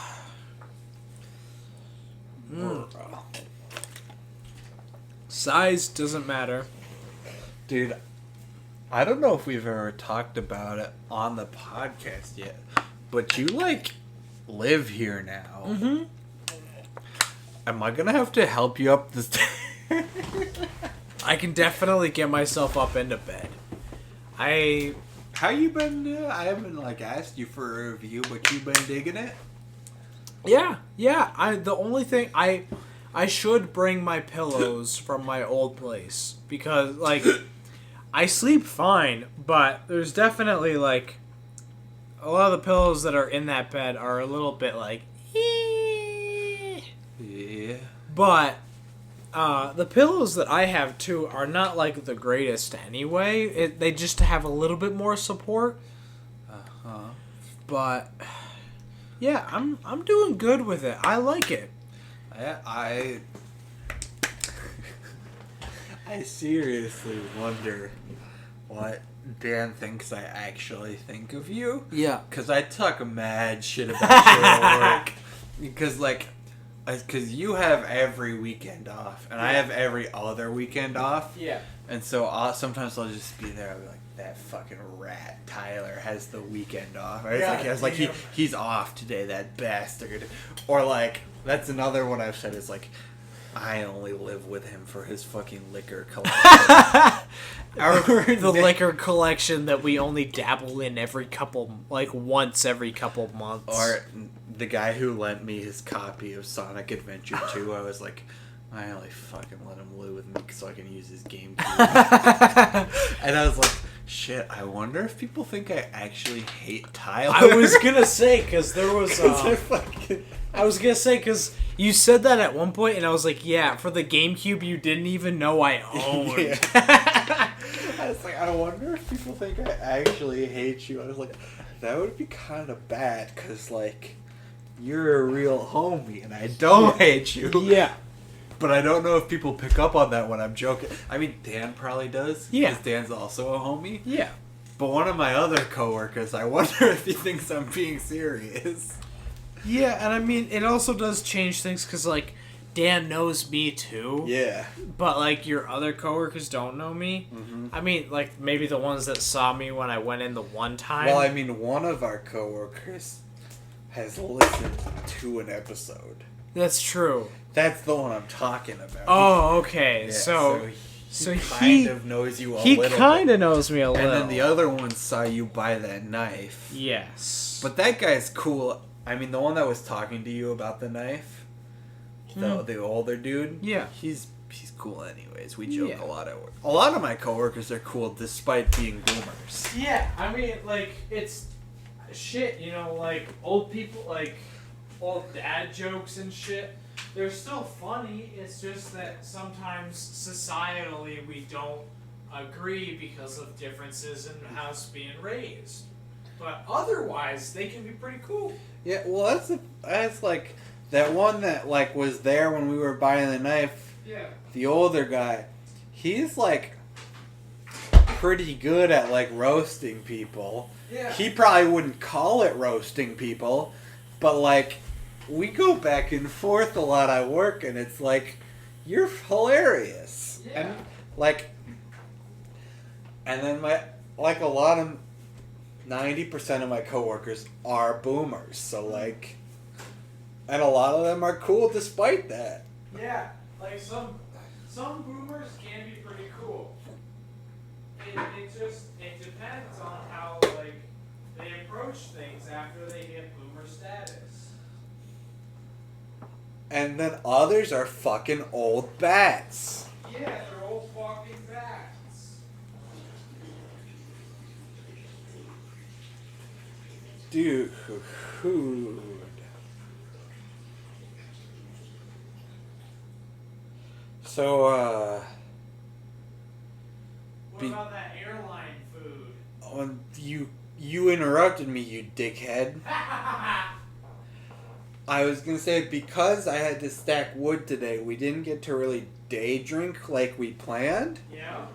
Size doesn't matter. Dude, I don't know if we've ever talked about it on the podcast yet, but you, like, live here now. Mm-hmm. Am I gonna have to help you up this... I can definitely get myself up into bed. How you been? I haven't, like, asked you for a review, but you been digging it? Yeah. The only thing I should bring my pillows from my old place because, like, I sleep fine, but there's definitely, like, a lot of the pillows that are in that bed are a little bit like, yeah. But the pillows that I have too are not like the greatest anyway. They just have a little bit more support. But yeah, I'm doing good with it. I like it. I seriously wonder what Dan thinks I actually think of you. Yeah. Because I talk mad shit about you at work. Because you have every weekend off, and I have every other weekend off. Yeah. And so sometimes I'll just be there, I'll be like, that fucking rat Tyler has the weekend off. Right? Yeah, It's like he's off today, that bastard. Or like, that's another one I've said is like, I only live with him for his fucking liquor collection. The liquor collection that we only dabble in once every couple months. Or the guy who lent me his copy of Sonic Adventure 2, I was like, I only fucking let him live with me so I can use his GameCube. And I was like, shit, I wonder if people think I actually hate Tyler. I was gonna say, because there was... I was gonna say, because you said that at one point, and I was like, yeah, for the GameCube you didn't even know I owned. Yeah. I was like, I wonder if people think I actually hate you. I was like, that would be kind of bad, because, like, you're a real homie, and I don't hate you. Yeah. But I don't know if people pick up on that when I'm joking. I mean, Dan probably does. Yeah. Because Dan's also a homie. Yeah. But one of my other coworkers, I wonder if he thinks I'm being serious. Yeah, and I mean, it also does change things, because, like, Dan knows me, too. Yeah. But, like, your other coworkers don't know me. Mm-hmm. I mean, like, maybe the ones that saw me when I went in the one time. Well, I mean, one of our coworkers has listened to an episode. That's true. That's the one I'm talking about. Oh, okay. Yeah, so he kind of knows you a little bit. He kind of knows me a little. And then the other one saw you buy that knife. Yes. But that guy's cool. I mean, the one that was talking to you about the knife, the older dude. Yeah. He's he's cool anyways. We joke a lot at work. A lot of my coworkers are cool despite being boomers. Yeah, I mean, like, it's shit, you know, like, old people, like, old dad jokes and shit. They're still funny. It's just that sometimes societally we don't agree because of differences in us being raised. But otherwise, they can be pretty cool. Yeah, well, that's like that one that like was there when we were buying the knife. Yeah. The older guy, he's like pretty good at like roasting people. Yeah. He probably wouldn't call it roasting people, but like we go back and forth a lot at work, and it's like you're hilarious. Yeah. And like, and then like a lot of 90% of my coworkers are boomers, so like, and a lot of them are cool despite that. Yeah, like some boomers can be pretty cool. It depends on how like they approach things after they get boomer status. And then others are fucking old bats. Yeah, they're old fucking bats. Dude. So, What about that airline food? when you interrupted me, you dickhead. I was gonna say, because I had to stack wood today, we didn't get to really day drink like we planned. Yeah.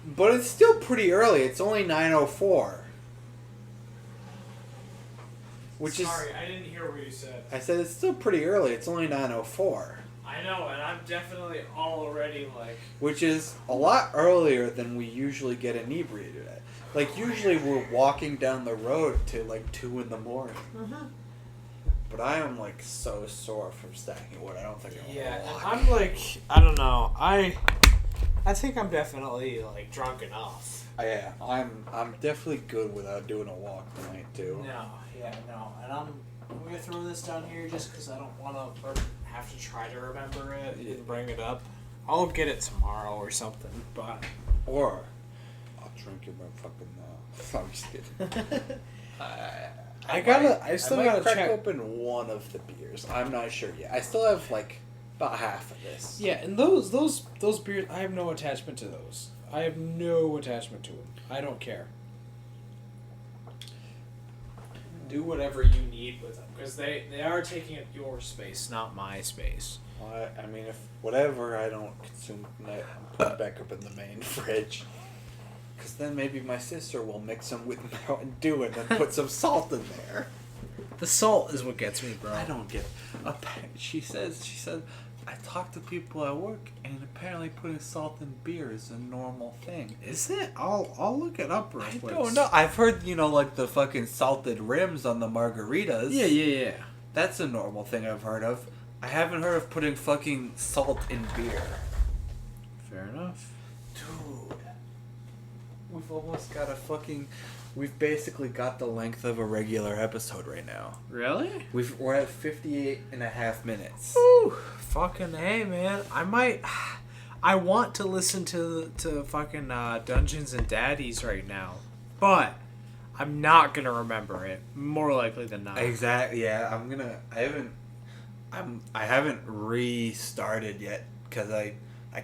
But it's still pretty early. It's only 9:04. Sorry, I didn't hear what you said. I said it's still pretty early. It's only 9:04. I know, and I'm definitely already like... Which is a lot earlier than we usually get inebriated at. Like, usually we're walking down the road to like 2 in the morning. Mm-hmm. But I am like so sore from stacking wood. I don't think I Yeah, want to walk. I'm like, I don't know. I think I'm definitely like drunk enough. Yeah, I'm definitely good without doing a walk tonight too. No, and I'm gonna throw this down here just because I don't want to have to try to remember it and bring it up. I'll get it tomorrow or something, but Or I'll drink your fucking. I'm just kidding. I still gotta crack check. open one of the beers. I'm not sure yet. I still have like about half of this. Yeah, and those beers, I have no attachment to those. I have no attachment to them. I don't care. Do whatever you need with them, because they are taking up your space, not my space. Well, I mean, if whatever I don't consume tonight, I'm putting back up in the main fridge. Because then maybe my sister will mix them with Mountain Dew and then put some salt in there. The salt is what gets me, bro. I don't get. She said, I talk to people at work, and apparently putting salt in beer is a normal thing. Is it? I'll look it up real quick. I don't know. I've heard, like the fucking salted rims on the margaritas. Yeah. That's a normal thing I've heard of. I haven't heard of putting fucking salt in beer. Fair enough. Dude. We've almost got we've basically got the length of a regular episode right now. Really? We're at 58.5 minutes. Ooh, fucking hey, man. I want to listen to fucking Dungeons and Daddies right now, but I'm not gonna remember it. More likely than not. Exactly. Yeah, I haven't restarted yet because I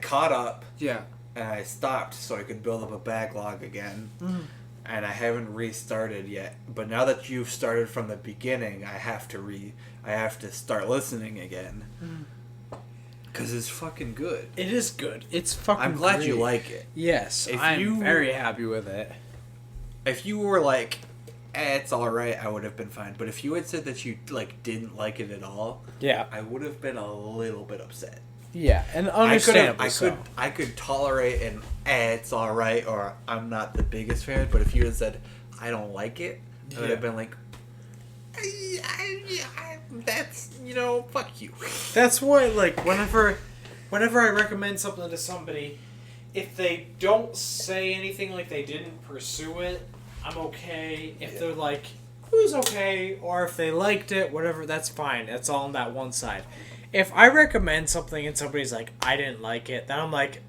caught up. Yeah. And I stopped so I could build up a backlog again. Mm. And I haven't restarted yet. But now that you've started from the beginning, I have to start listening again. Because it's fucking good. It is good. It's fucking I'm glad great. you like it. Yes, I'm very happy with it. If you were like, it's alright, I would have been fine. But if you had said that you like didn't like it at all, yeah, I would have been a little bit upset. Yeah, and understandable. I could tolerate an it's alright or I'm not the biggest fan, but if you had said I don't like it, I would have been like, that's fuck you. That's why, like, whenever I recommend something to somebody, if they don't say anything like they didn't pursue it, I'm okay. If they're like, it was okay, or if they liked it, whatever, that's fine. That's all on that one side. if I recommend something and somebody's like, I didn't like it, then I'm like,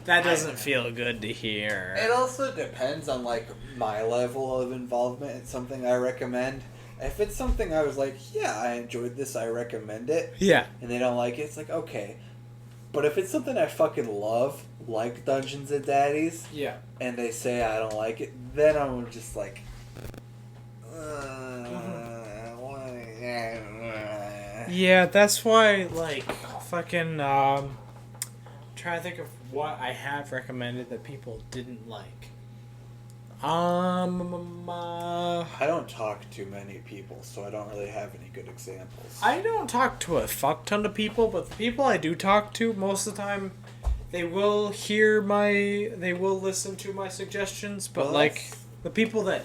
that doesn't feel good to hear. It also depends on, like, my level of involvement in something I recommend. If it's something I was like, yeah, I enjoyed this, I recommend it. Yeah. And they don't like it, it's like, okay. But if it's something I fucking love, like Dungeons and Daddies, yeah, and they say I don't like it, then I'm just like, yeah, that's why, like, fucking, trying to think of what I have recommended that people didn't like. I don't talk to many people, so I don't really have any good examples. I don't talk to a fuck ton of people, but the people I do talk to, most of the time, they will listen to my suggestions, but, well, like, the people that,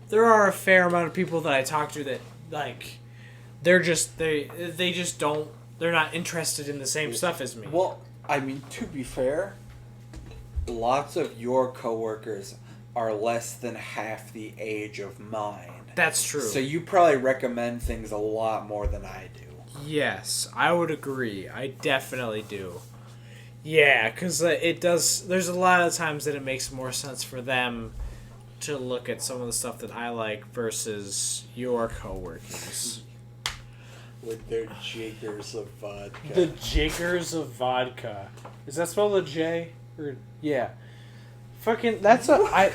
there are a fair amount of people that I talk to that, like, they're just, they just don't, they're not interested in the same stuff as me. Well, I mean, to be fair, lots of your coworkers are less than half the age of mine. That's true. So you probably recommend things a lot more than I do. Yes, I would agree. I definitely do. Yeah, because it does, there's a lot of times that it makes more sense for them to look at some of the stuff that I like versus your coworkers. With their jiggers of vodka. The jiggers of vodka. Is that spelled a J? Or, yeah. Fucking, that's Why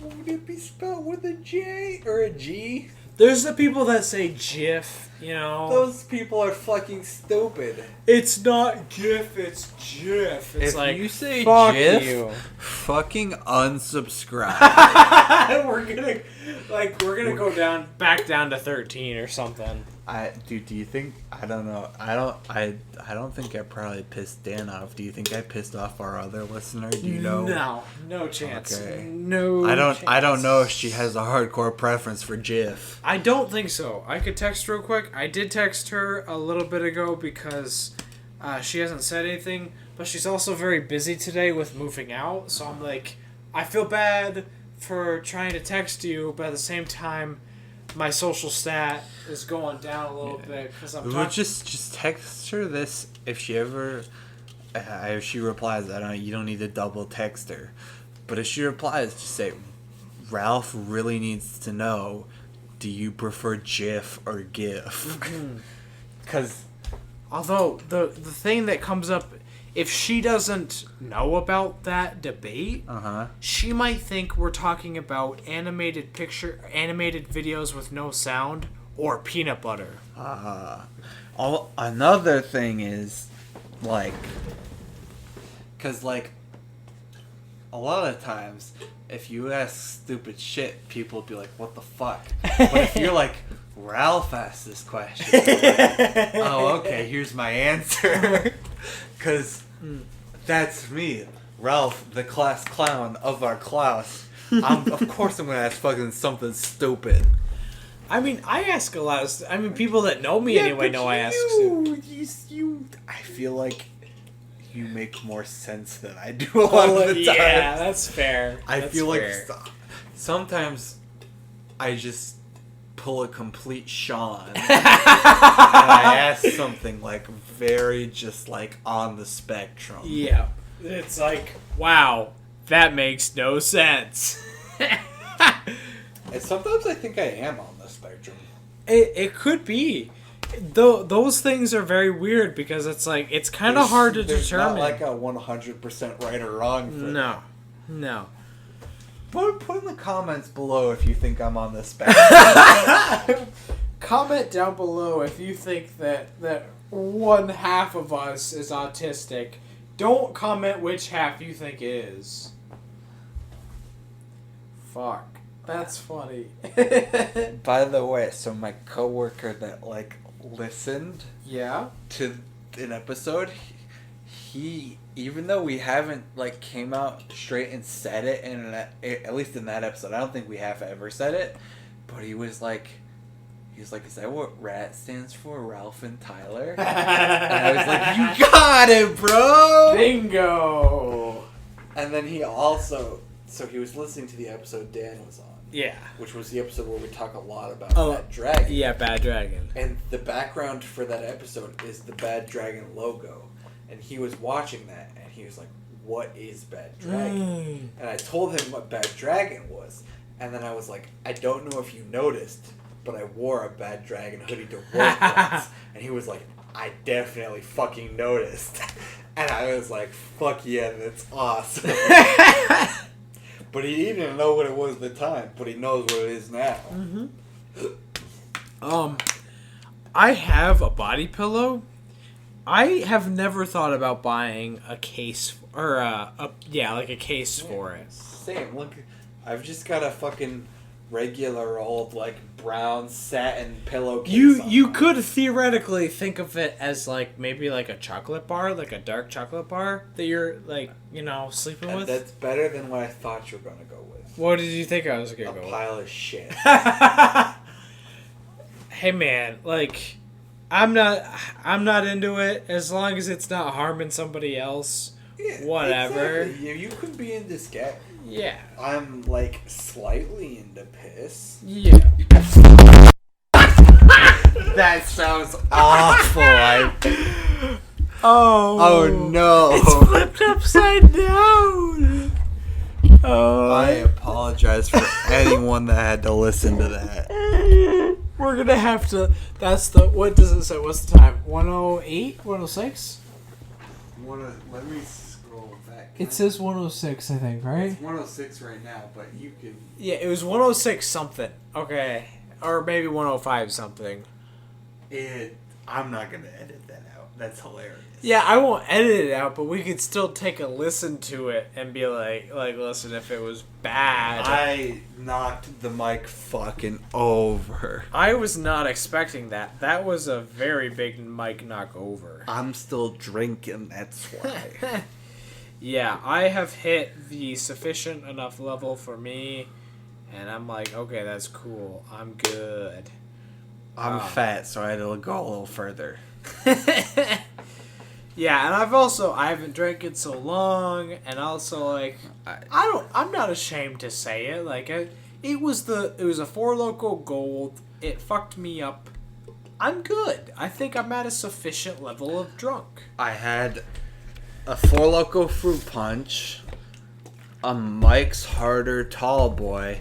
would it be spelled with a J or a G? There's the people that say GIF, you know. Those people are fucking stupid. It's not GIF, it's GIF. It's if like, you say fuck GIF, you. Fucking unsubscribe. we're gonna go back down to 13 or something. Do you think, I don't know, I don't think I probably pissed Dan off. Do you think I pissed off our other listener? Do you know? No chance. Okay. No chance. I don't know if she has a hardcore preference for GIF. I don't think so. I could text real quick. I did text her a little bit ago because she hasn't said anything, but she's also very busy today with moving out, so I'm like, I feel bad for trying to text you, but at the same time, my social stat is going down a little bit because I'm talking. Just text her this if she ever, if she replies. You don't need to double text her, but if she replies, just say, Ralph really needs to know, do you prefer GIF or GIF? Because although the thing that comes up, if she doesn't know about that debate, she might think we're talking about animated videos with no sound or peanut butter. Another thing is, like, because, like, a lot of times, if you ask stupid shit, people will be like, what the fuck? But if you're like, Ralph asked this question, like, oh, okay, here's my answer. Because that's me, Ralph, the class clown of our class. Of course I'm going to ask fucking something stupid. I mean, I ask a lot of people that know me anyway know I ask. I feel like you make more sense than I do a lot of the time. Yeah, that's fair. I feel like sometimes I just pull a complete Sean and I ask something like very just like on the spectrum. Yeah. It's like, wow, that makes no sense. And sometimes I think I am on the spectrum. It could be. Those things are very weird because it's like, it's kind of hard to determine. Not like a 100% right or wrong for No. No. Put in the comments below if you think I'm on the spectrum. Comment down below if you think that one half of us is autistic. Don't comment which half you think is. Fuck. That's funny. By the way, so my coworker that like listened to an episode, he even though we haven't like came out straight and said it, and at least in that episode, I don't think we have ever said it, but he was like, is that what R.A.T. stands for? Ralph and Tyler? And I was like, you got it, bro! Bingo! And then he also, so he was listening to the episode Dan was on. Yeah. Which was the episode where we talk a lot about Bad Dragon. Yeah, Bad Dragon. And the background for that episode is the Bad Dragon logo. And he was watching that, and he was like, what is Bad Dragon? And I told him what Bad Dragon was. And then I was like, I don't know if you noticed, but I wore a Bad Dragon hoodie to work once. And he was like, I definitely fucking noticed. And I was like, fuck yeah, that's awesome. But he didn't know what it was at the time, but he knows what it is now. I have a body pillow. I have never thought about buying a case or a case for it. Same. Look, I've just got a fucking regular old like brown satin pillowcase. You could theoretically think of it as like maybe like a chocolate bar, like a dark chocolate bar that you're like, sleeping with. That's better than what I thought you were gonna go with. What did you think I was gonna go with? A pile of shit. Hey man, like I'm not into it as long as it's not harming somebody else. Yeah, whatever. Exactly. You could be into scat. Yeah. I'm like slightly into piss. Yeah. That sounds awful. Oh no. It's flipped upside down. I apologize for anyone that had to listen to that. We're gonna have to. What does it say? What's the time? 108? 106? Let me scroll back. It says 106, I think, right? It's 106 right now, but you can. Yeah, it was 106 something. Okay. Or maybe 105 something. I'm not gonna edit that out. That's hilarious. Yeah, I won't edit it out, but we could still take a listen to it and be like, listen, if it was bad. I knocked the mic fucking over. I was not expecting that. That was a very big mic knock over. I'm still drinking, that's why. Yeah, I have hit the sufficient enough level for me, and I'm like, okay, that's cool. I'm good. I'm fat, so I had to go a little further. Yeah, and I haven't drank in so long, and also like I'm not ashamed to say it. Like it was a 4 Loko Gold. It fucked me up. I'm good. I think I'm at a sufficient level of drunk. I had a 4 Loko Fruit Punch, a Mike's Harder Tall Boy,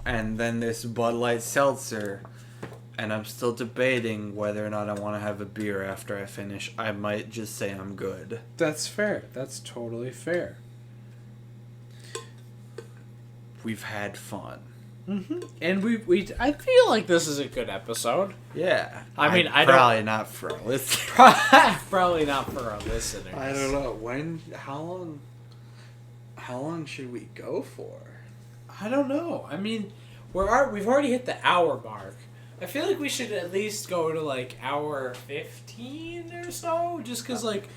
and then this Bud Light Seltzer. And I'm still debating whether or not I want to have a beer after I finish. I might just say I'm good. That's fair. That's totally fair. We've had fun. Mm-hmm. And I feel like this is a good episode. Yeah. I mean, probably not for our listeners. Probably not for our listeners. I don't know. How long should we go for? I don't know. I mean, we've already hit the hour mark. I feel like we should at least go to like hour 15 or so, just because like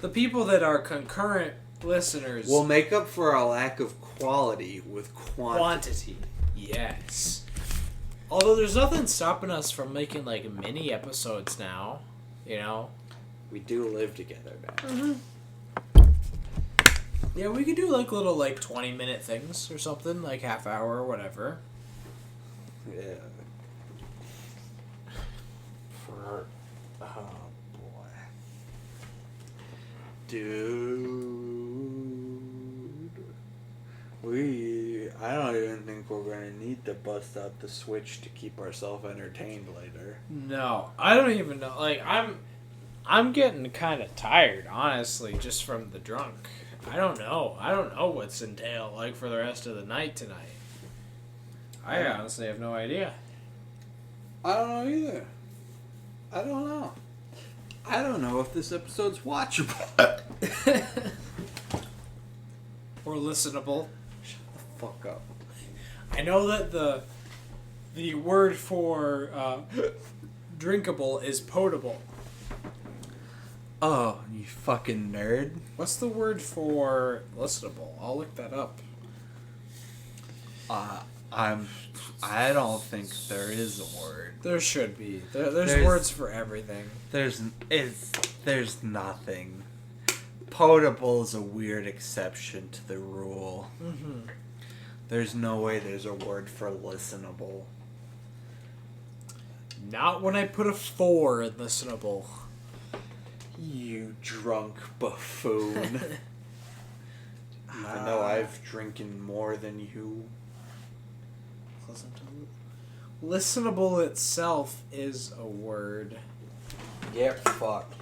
the people that are concurrent listeners will make up for our lack of quality with quantity. Yes. Although there's nothing stopping us from making like mini episodes now, We do live together now. Mm-hmm. Yeah, we could do like little like 20-minute things or something, like half hour or whatever. Yeah. Oh boy. Dude. I don't even think we're gonna need to bust out the Switch to keep ourselves entertained later. No, I don't even know. Like, I'm getting kind of tired, honestly, just from the drunk. I don't know what's entailed, like, for the rest of the night tonight. I honestly have no idea. I don't know either. I don't know if this episode's watchable. Or listenable. Shut the fuck up. I know that the word for drinkable is potable. Oh, you fucking nerd. What's the word for listenable? I'll look that up. I don't think there is a word. There should be. There's words for everything. There's nothing. Potable is a weird exception to the rule. Mm-hmm. There's no way there's a word for listenable. Not when I put a 4 in listenable. You drunk buffoon. Even though I've drinking more than you. Listenable itself is a word. Get fucked.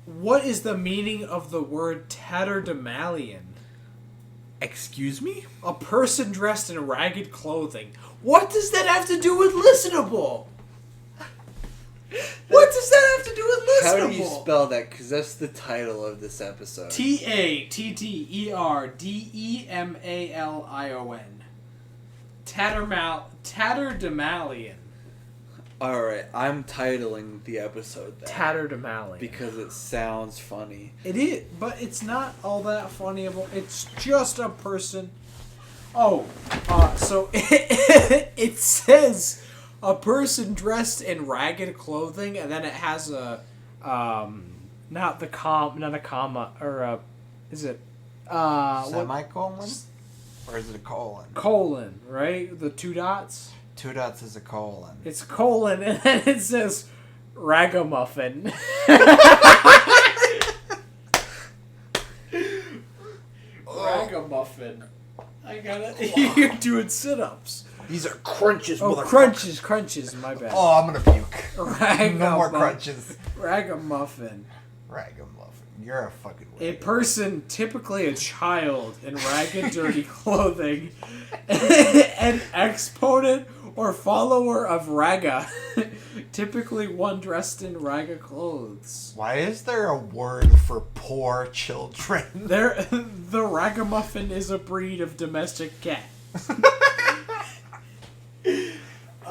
What is the meaning of the word tatterdemalion? Excuse me? A person dressed in ragged clothing. What does that have to do with listenable? What does that have to do with listenable? How do you spell that? Because that's the title of this episode. Tatterdemalion. Tatterdemalion. Alright, I'm titling the episode that. Tatterdemalion. Because it sounds funny. It is, but it's not all that funny. It's just a person. So it says a person dressed in ragged clothing, and then it has a, not a comma, or is it, semicolon? Or is it a colon? Colon, right? The 2 dots? 2 dots is a colon. It's colon, and then it says ragamuffin. Ragamuffin. I got it. You're doing sit-ups. These are crunches, Oh, crunches, my bad. Oh, I'm gonna puke. Ragamuffin. No more crunches. Ragamuffin. Ragamuffin. You're a fucking A weirdo. person, typically a child, in ragged, dirty clothing, an exponent or follower of raga, typically one dressed in raga clothes. Why is there a word for poor children? The ragamuffin is a breed of domestic cat.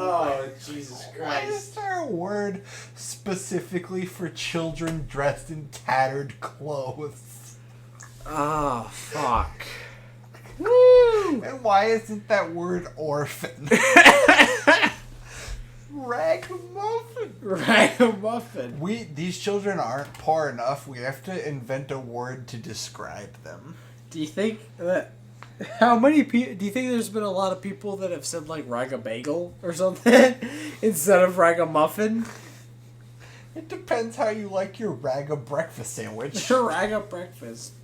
Oh, Jesus Why is Christ. there a word specifically for children dressed in tattered clothes? Oh, fuck. Woo! And why isn't that word orphan? Ragamuffin. Ragamuffin. These children aren't poor enough. We have to invent a word to describe them. Do you think that... How many people... Do you think there's been a lot of people that have said, like, ragabagel or something instead of ragamuffin? It depends how you like your raga breakfast sandwich. Raga breakfast.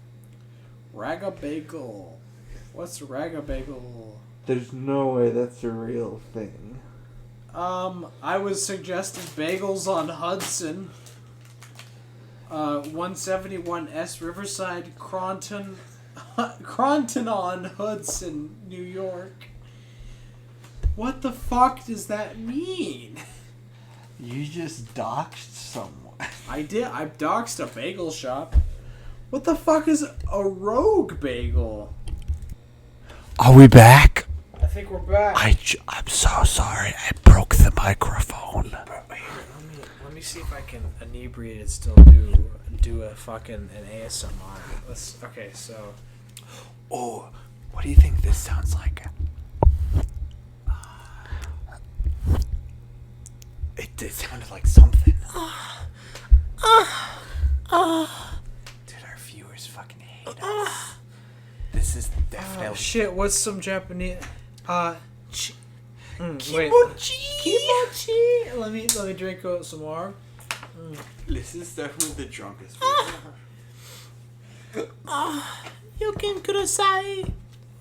Ragabagel. What's ragabagel? There's no way that's a real thing. I was suggested bagels on Hudson. 171S Riverside, Crompton on Hudson, New York. What the fuck does that mean? You just doxed someone. I did. I doxed a bagel shop. What the fuck is a rogue bagel? Are we back? I think we're back. I'm so sorry. I broke the microphone. Here, let me see if I can inebriated still do a fucking an ASMR. Okay, so. Oh, what do you think this sounds like? It sounded like something. Dude, our viewers fucking hate us. This is definitely... Oh, shit, what's some Japanese... wait. Kimochi! Kimochi! Let me drink some more. This is definitely the drunkest Yukin kudasai,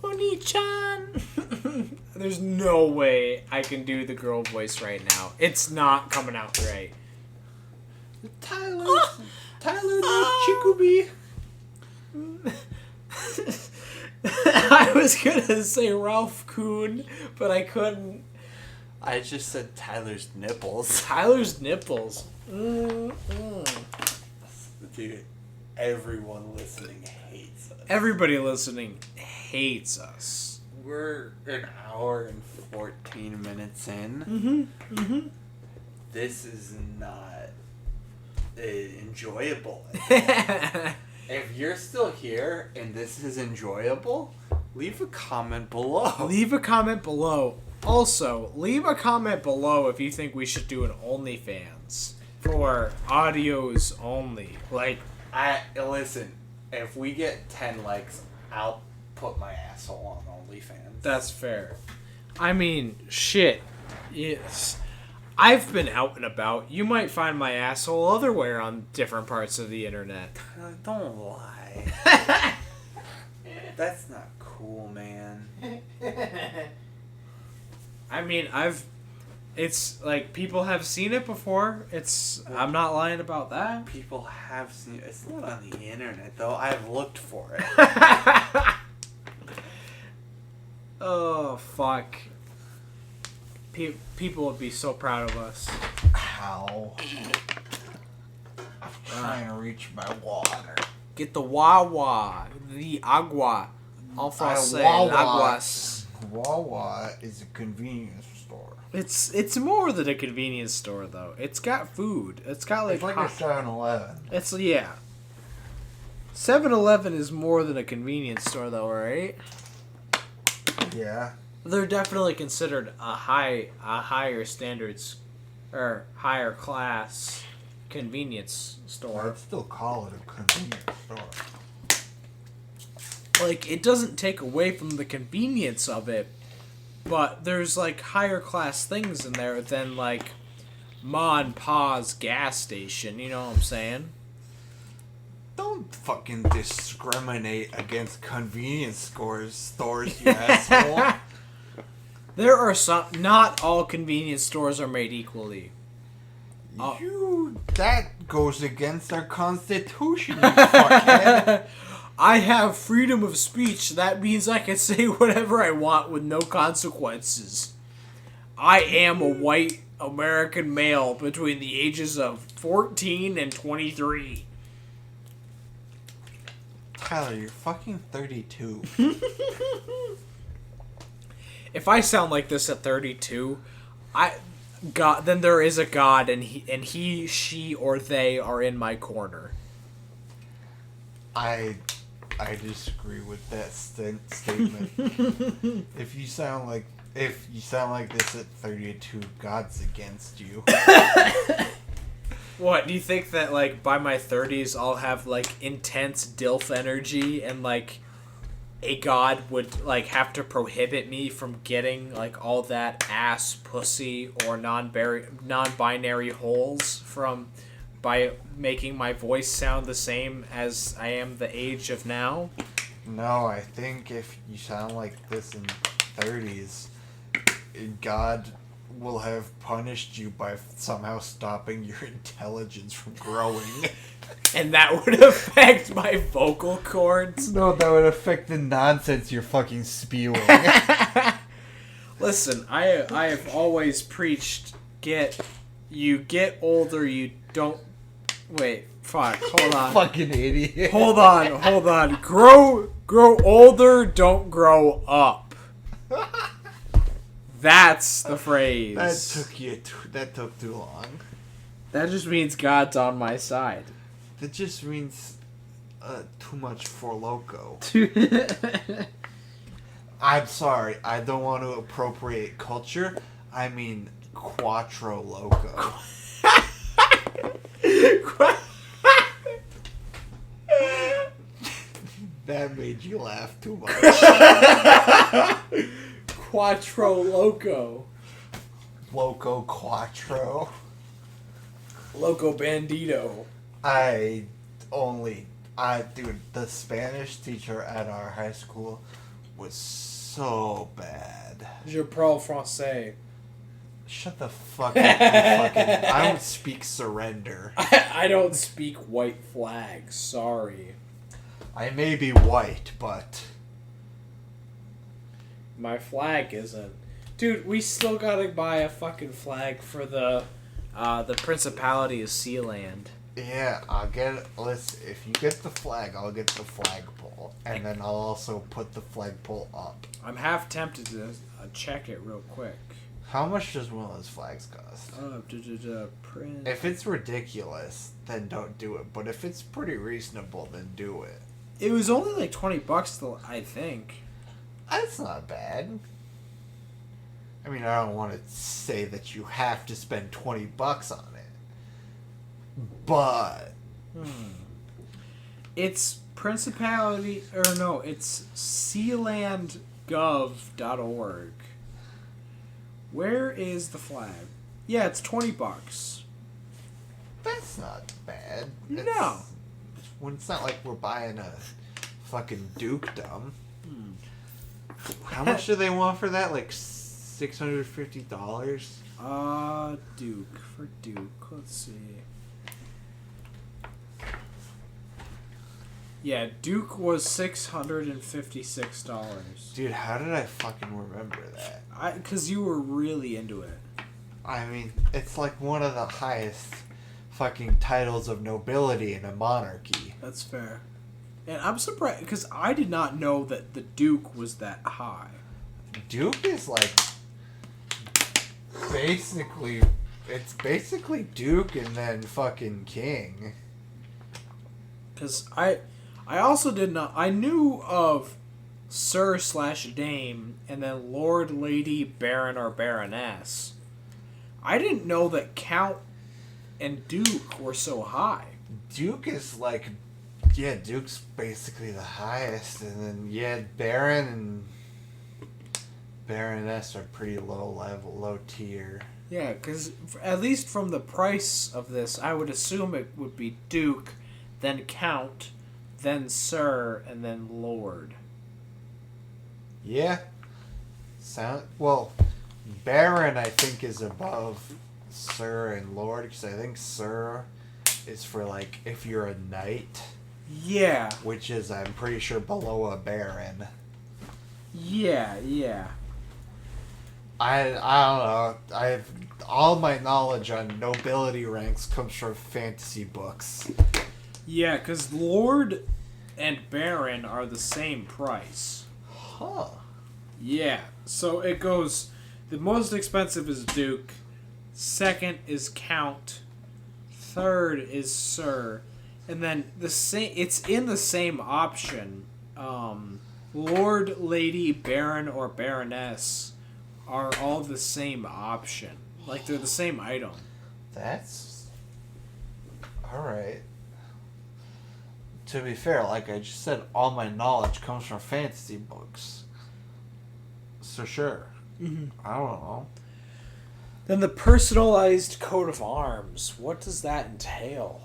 Oni-chan. There's no way I can do the girl voice right now. It's not coming out right. Tyler Chikubi. I was gonna say Ralph Kuhn, but I couldn't. I just said Tyler's nipples. Tyler's nipples. Dude, everyone listening hates us. Everybody listening hates us. We're an hour and 14 minutes in. Mm-hmm. This is not enjoyable. If you're still here and this is enjoyable, leave a comment below. Leave a comment below. Also, leave a comment below if you think we should do an OnlyFans for audios only. Like, Listen, if we get 10 likes, I'll put my asshole on OnlyFans. That's fair. I mean, shit. Yes. I've been out and about. You might find my asshole otherwhere on different parts of the internet. Don't lie. That's not cool, man. I mean, it's like people have seen it before. I'm not lying about that. People have seen it. It's not on the internet, though. I've looked for it. Oh, fuck. People would be so proud of us. Ow. I'm trying to reach my water. Get the Wawa. The agua. En français, l'aguas. Wawa is a convenience store. It's more than a convenience store, though. It's got food. It's got It's like a 7-Eleven. It's, yeah. 7-Eleven is more than a convenience store, though, right? Yeah. They're definitely considered a higher standards, or higher class convenience store. I'd still call it a convenience store. Like, it doesn't take away from the convenience of it, but there's, like, higher class things in there than, like, Ma and Pa's gas station, you know what I'm saying? Don't fucking discriminate against convenience stores, you asshole. There are some... Not all convenience stores are made equally. That goes against our constitution, you fuckhead. I have freedom of speech. That means I can say whatever I want with no consequences. I am a white American male between the ages of 14 and 23. Tyler, you're fucking 32. If I sound like this at 32, then there is a God, and he, she, or they are in my corner. I disagree with that statement. If you sound like this at 32, God's against you. What, do you think that, like, by my 30s I'll have, like, intense DILF energy and, like, a God would, like, have to prohibit me from getting, like, all that ass, pussy, or non-binary holes by making my voice sound the same as I am the age of now? No, I think if you sound like this in 30s, God will have punished you by somehow stopping your intelligence from growing. And that would affect my vocal cords? No, that would affect the nonsense you're fucking spewing. Listen, I have always preached, you get older, you don't... Wait, fuck, hold on. Fucking idiot. Hold on. Grow older, don't grow up. That's the phrase. That took too long. That just means God's on my side. That just means too much for loco. I'm sorry, I don't want to appropriate culture. I mean quattro loco. That made you laugh too much. Quattro loco. Loco quattro. Loco bandito. Dude, the Spanish teacher at our high school was so bad. Je parle français. Shut the fuck up, I don't speak surrender. I don't speak white flag, sorry. I may be white, but... My flag isn't. Dude, we still gotta buy a fucking flag for the Principality of Sealand. Yeah, I'll get it. Listen, if you get the flag, I'll get the flagpole. And then I'll also put the flagpole up. I'm half tempted to check it real quick. How much does one of those flags cost? Print. If it's ridiculous, then don't do it. But if it's pretty reasonable, then do it. It was only like $20 though, I think. That's not bad. I mean, I don't want to say that you have to spend $20 on it. But... It's Principality, or no, it's sealandgov.org. Where is the flag? Yeah, it's $20. That's not bad. No. It's not like we're buying a fucking dukedom. How much do they want for that? Like $650? Duke. For Duke. Let's see. Yeah, Duke was $656. Dude, how did I fucking remember that? Because you were really into it. I mean, it's like one of the highest fucking titles of nobility in a monarchy. That's fair. And I'm surprised, because I did not know that the Duke was that high. Duke is like... Basically... It's basically Duke and then fucking King. Because I also did not... I knew of Sir/Dame and then Lord, Lady, Baron, or Baroness. I didn't know that Count and Duke were so high. Duke is like... Yeah, Duke's basically the highest. And then, yeah, Baron and Baroness are pretty low tier. Yeah, because at least from the price of this, I would assume it would be Duke, then Count, then Sir, and then Lord. Yeah. Well, Baron, I think, is above Sir and Lord, because I think Sir is for, like, if you're a knight. Yeah. Which is, I'm pretty sure, below a Baron. Yeah. I don't know. All my knowledge on nobility ranks comes from fantasy books. Yeah, because Lord and Baron are the same price. Huh. Yeah, so it goes... The most expensive is Duke. Second is Count. Third is Sir. And then it's in the same option. Lord, Lady, Baron, or Baroness are all the same option. Like, they're the same item. That's... Alright. To be fair, like I just said, all my knowledge comes from fantasy books. So sure. Mm-hmm. I don't know. Then the personalized coat of arms. What does that entail?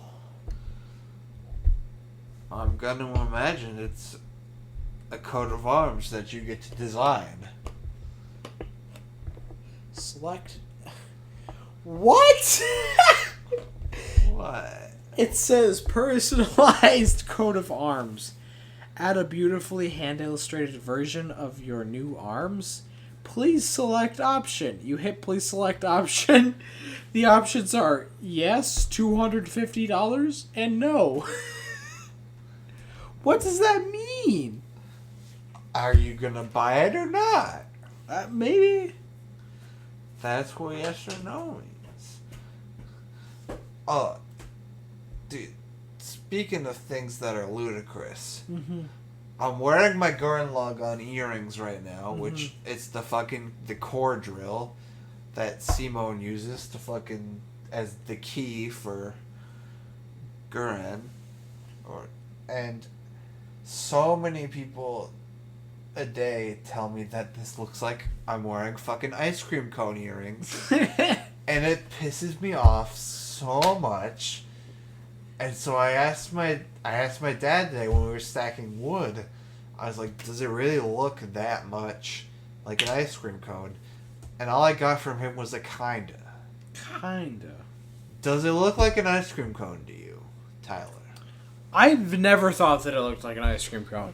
I'm gonna imagine it's a coat of arms that you get to design. Select... What? What? It says personalized coat of arms. Add a beautifully hand-illustrated version of your new arms. Please select option. You hit please select option. The options are yes, $250, and no. What does that mean? Are you gonna buy it or not? Maybe. That's what yes or no means. Dude, speaking of things that are ludicrous, I'm wearing my Gurren Lagann earrings right now, which it's the core drill that Simone uses to fucking as the key for Gurren, and so many people a day tell me that this looks like I'm wearing fucking ice cream cone earrings, and it pisses me off so much. And so I asked my dad today when we were stacking wood, I was like, does it really look that much like an ice cream cone? And all I got from him was a kinda. Kinda. Does it look like an ice cream cone to you, Tyler? I've never thought that it looked like an ice cream cone.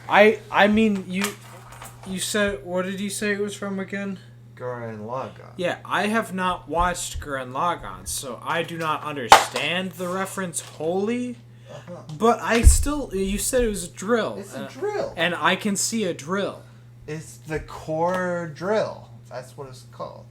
I mean, you said, what did you say it was from again? Gurren Lagann. Yeah, I have not watched Gurren Lagann, so I do not understand the reference wholly. But you said it was a drill. It's a drill. And I can see a drill. It's the core drill. That's what it's called.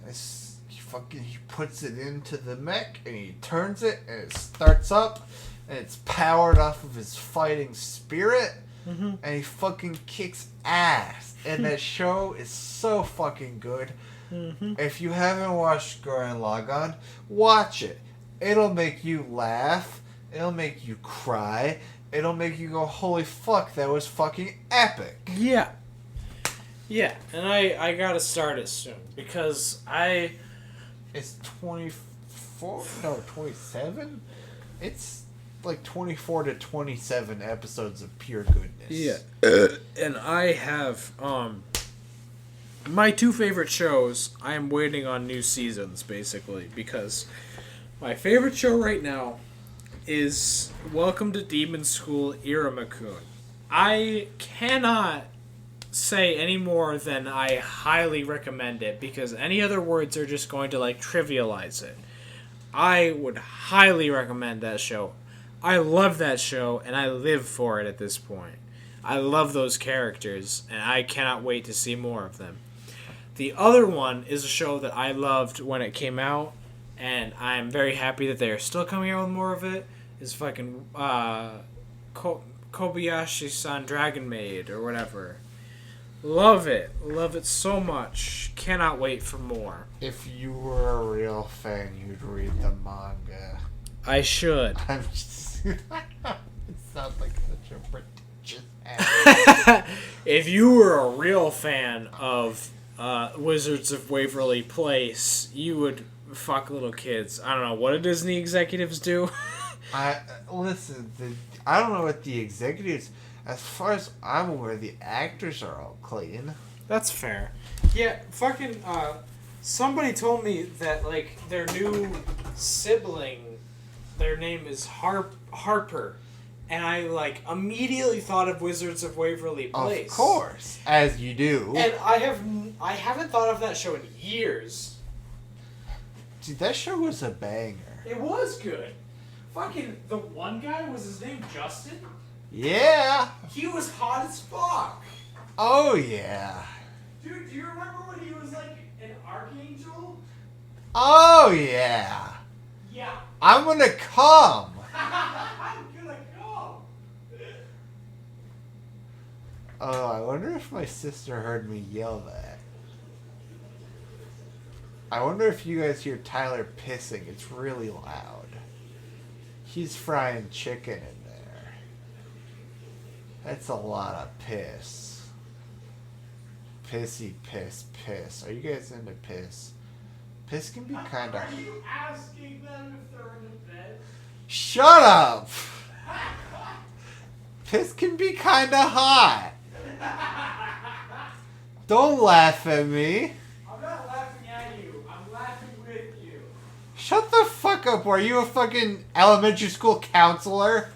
He puts it into the mech and he turns it and it starts up and it's powered off of his fighting spirit and he fucking kicks ass. And that show is so fucking good. If you haven't watched Gurren Lagann, watch it. It'll make you laugh. It'll make you cry. it'll make you go, holy fuck, that was fucking epic. Yeah. Yeah, and I gotta start it soon, because It's 24? No, 27? It's like 24 to 27 episodes of pure goodness. Yeah. And I have, my 2 favorite shows, I am waiting on new seasons, basically, because my favorite show right now is Welcome to Demon School Iruma-kun. I cannot say any more than I highly recommend it, because any other words are just going to like trivialize it. I would highly recommend that show. I love that show and I live for it at this point. I love those characters and I cannot wait to see more of them. The other one is a show that I loved when it came out, and I'm very happy that they are still coming out with more of it. Is fucking Kobayashi-san Dragon Maid or whatever. Love it so much. Cannot wait for more. If you were a real fan, you'd read the manga. I should. I'm just... it sounds like such a pretentious ass. If you were a real fan of Wizards of Waverly Place, you would fuck little kids. I don't know. What do Disney executives do? Listen, I don't know what the executives... As far as I'm aware, the actors are all clean. That's fair. Yeah, fucking, somebody told me that, like, their new sibling, their name is Harper. And I, like, immediately thought of Wizards of Waverly Place. Of course, as you do. And I haven't thought of that show in years. Dude, that show was a banger. It was good. Fucking, the one guy, was his name Justin? Yeah. He was hot as fuck. Oh, yeah. Dude, do you remember when he was like an archangel? Oh, yeah. Yeah. I'm gonna come. I'm gonna go. Oh, I wonder if my sister heard me yell that. I wonder if you guys hear Tyler pissing. It's really loud. He's frying chicken in there. That's a lot of piss. Pissy piss piss. Are you guys into piss? Piss can be kind of... Are you asking them if they're in bed? Shut up! Piss can be kind of hot. Don't laugh at me. I'm not laughing at you. I'm laughing with you. Shut the fuck up. Are you a fucking elementary school counselor?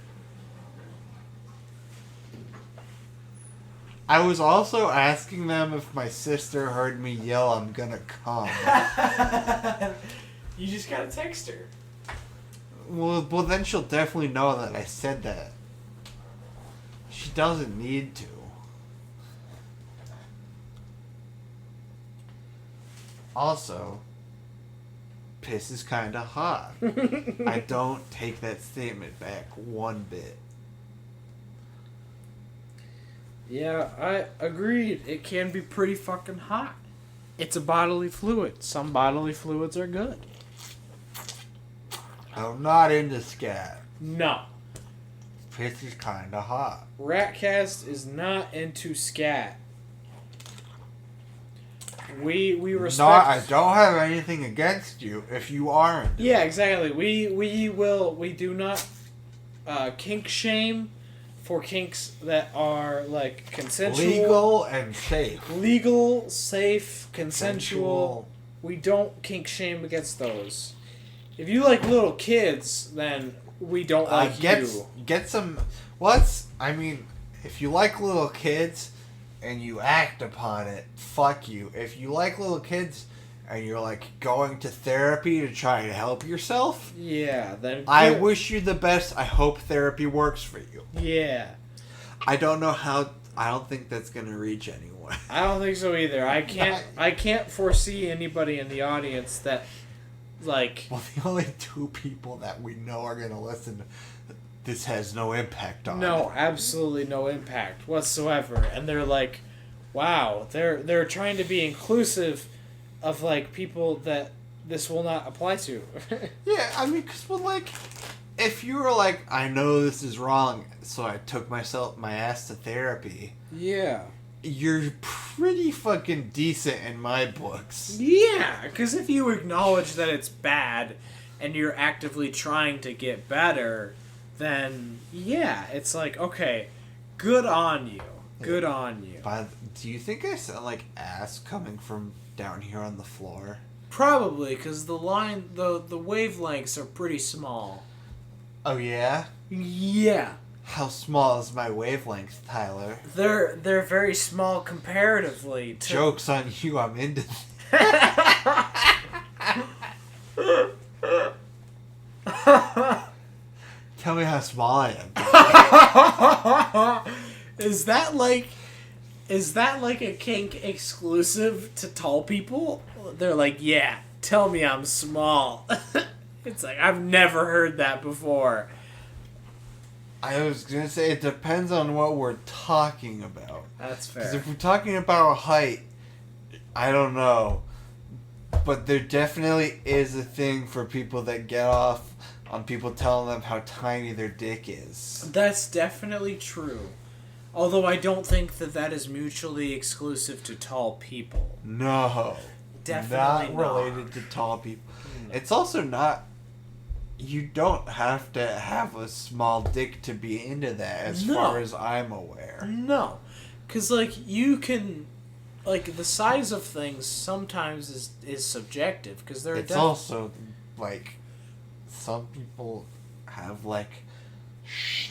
I was also asking them if my sister heard me yell, I'm gonna come. You just gotta text her. Well, then she'll definitely know that I said that. She doesn't need to. Also, piss is kinda hot. I don't take that statement back one bit. Yeah, I agreed. It can be pretty fucking hot. It's a bodily fluid. Some bodily fluids are good. I'm not into scat. No. Piss is kinda hot. R.A.T.cast is not into scat. We respect... No, I don't have anything against you if you aren't. Yeah, exactly. We do not kink shame for kinks that are like consensual, legal and safe. Legal, safe, consensual. We don't kink shame against those. If you like little kids, then we don't like you. Get some. I mean, if you like little kids and you act upon it, fuck you. If you like little kids and you're like going to therapy to try to help yourself, yeah, then I wish you the best. I hope therapy works for you. Yeah. I don't know how. I don't think that's gonna reach anyone. I don't think so either. I can't foresee anybody in the audience that, like... Well, the only 2 people that we know are gonna listen, this has no impact on. No, absolutely no impact whatsoever. And they're like, wow, they're trying to be inclusive of, like, people that this will not apply to. Yeah, I mean, because, well, like, if you were like, I know this is wrong, so I took my ass to therapy. Yeah. You're pretty fucking decent in my books. Yeah, because if you acknowledge that it's bad and you're actively trying to get better, then yeah, it's like, okay, good on you. Good on you. Do you think I sound like ass coming from down here on the floor? Probably, because the wavelengths are pretty small. Oh yeah? Yeah. How small is my wavelength, Tyler? They're very small comparatively to... Joke's on you, I'm into Tell me how small I am. Is that like a kink exclusive to tall people? They're like, yeah, tell me I'm small. It's like, I've never heard that before. I was gonna say it depends on what we're talking about. That's fair. Because if we're talking about height, I don't know. But there definitely is a thing for people that get off on people telling them how tiny their dick is. That's definitely true. Although I don't think that is mutually exclusive to tall people. No. Definitely not related to tall people. No. It's also not... You don't have to have a small dick to be into that, as far as I'm aware. No. Because, like, you can... Like, the size of things sometimes is subjective, because there are... It's also, like, some people have, like,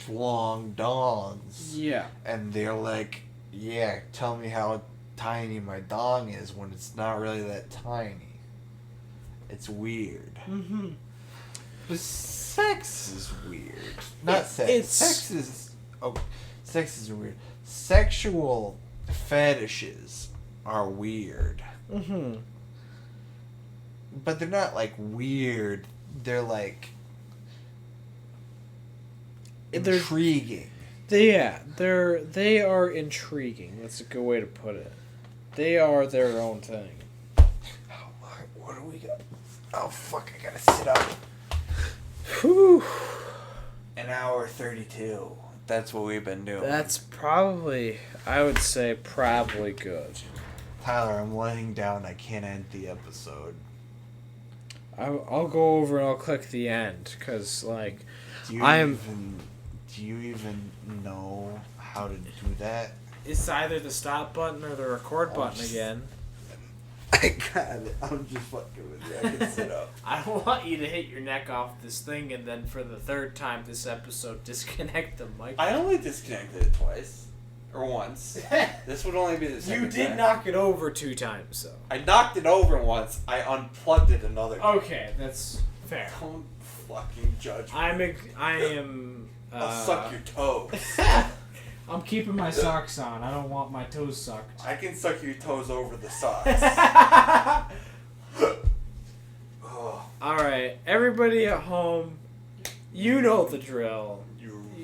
long dongs. Yeah. And they're like, yeah, tell me how tiny my dong is, when it's not really that tiny. It's weird. Mm-hmm. But sex is weird. Not sex. Sex is weird. Sexual fetishes are weird. Mm-hmm. But they're not, like, weird. They're, like, intriguing. They are intriguing. That's a good way to put it. They are their own thing. Oh, what do we got? Oh, fuck, I gotta sit up. Whew. An hour 32. That's what we've been doing. That's probably, I would say, probably good. Tyler, I'm laying down. I can't end the episode. I'll go over and I'll click the end, because, like, Do you even know how to do that? It's either the stop button or the record button again. I got it. I'm just fucking with you. I can sit up. I don't want you to hit your neck off this thing and then for the third time this episode disconnect the mic. I only disconnected it twice. Or once. This would only be the second You did time. knock it over 2 times, so. I knocked it over once. I unplugged it another time. Okay, that's fair. Don't fucking judge me. I am... I'll suck your toes. I'm keeping my socks on. I don't want my toes sucked. I can suck your toes over the socks. Alright, everybody at home, you know the drill.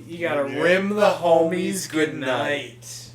You gotta rim the homies good night.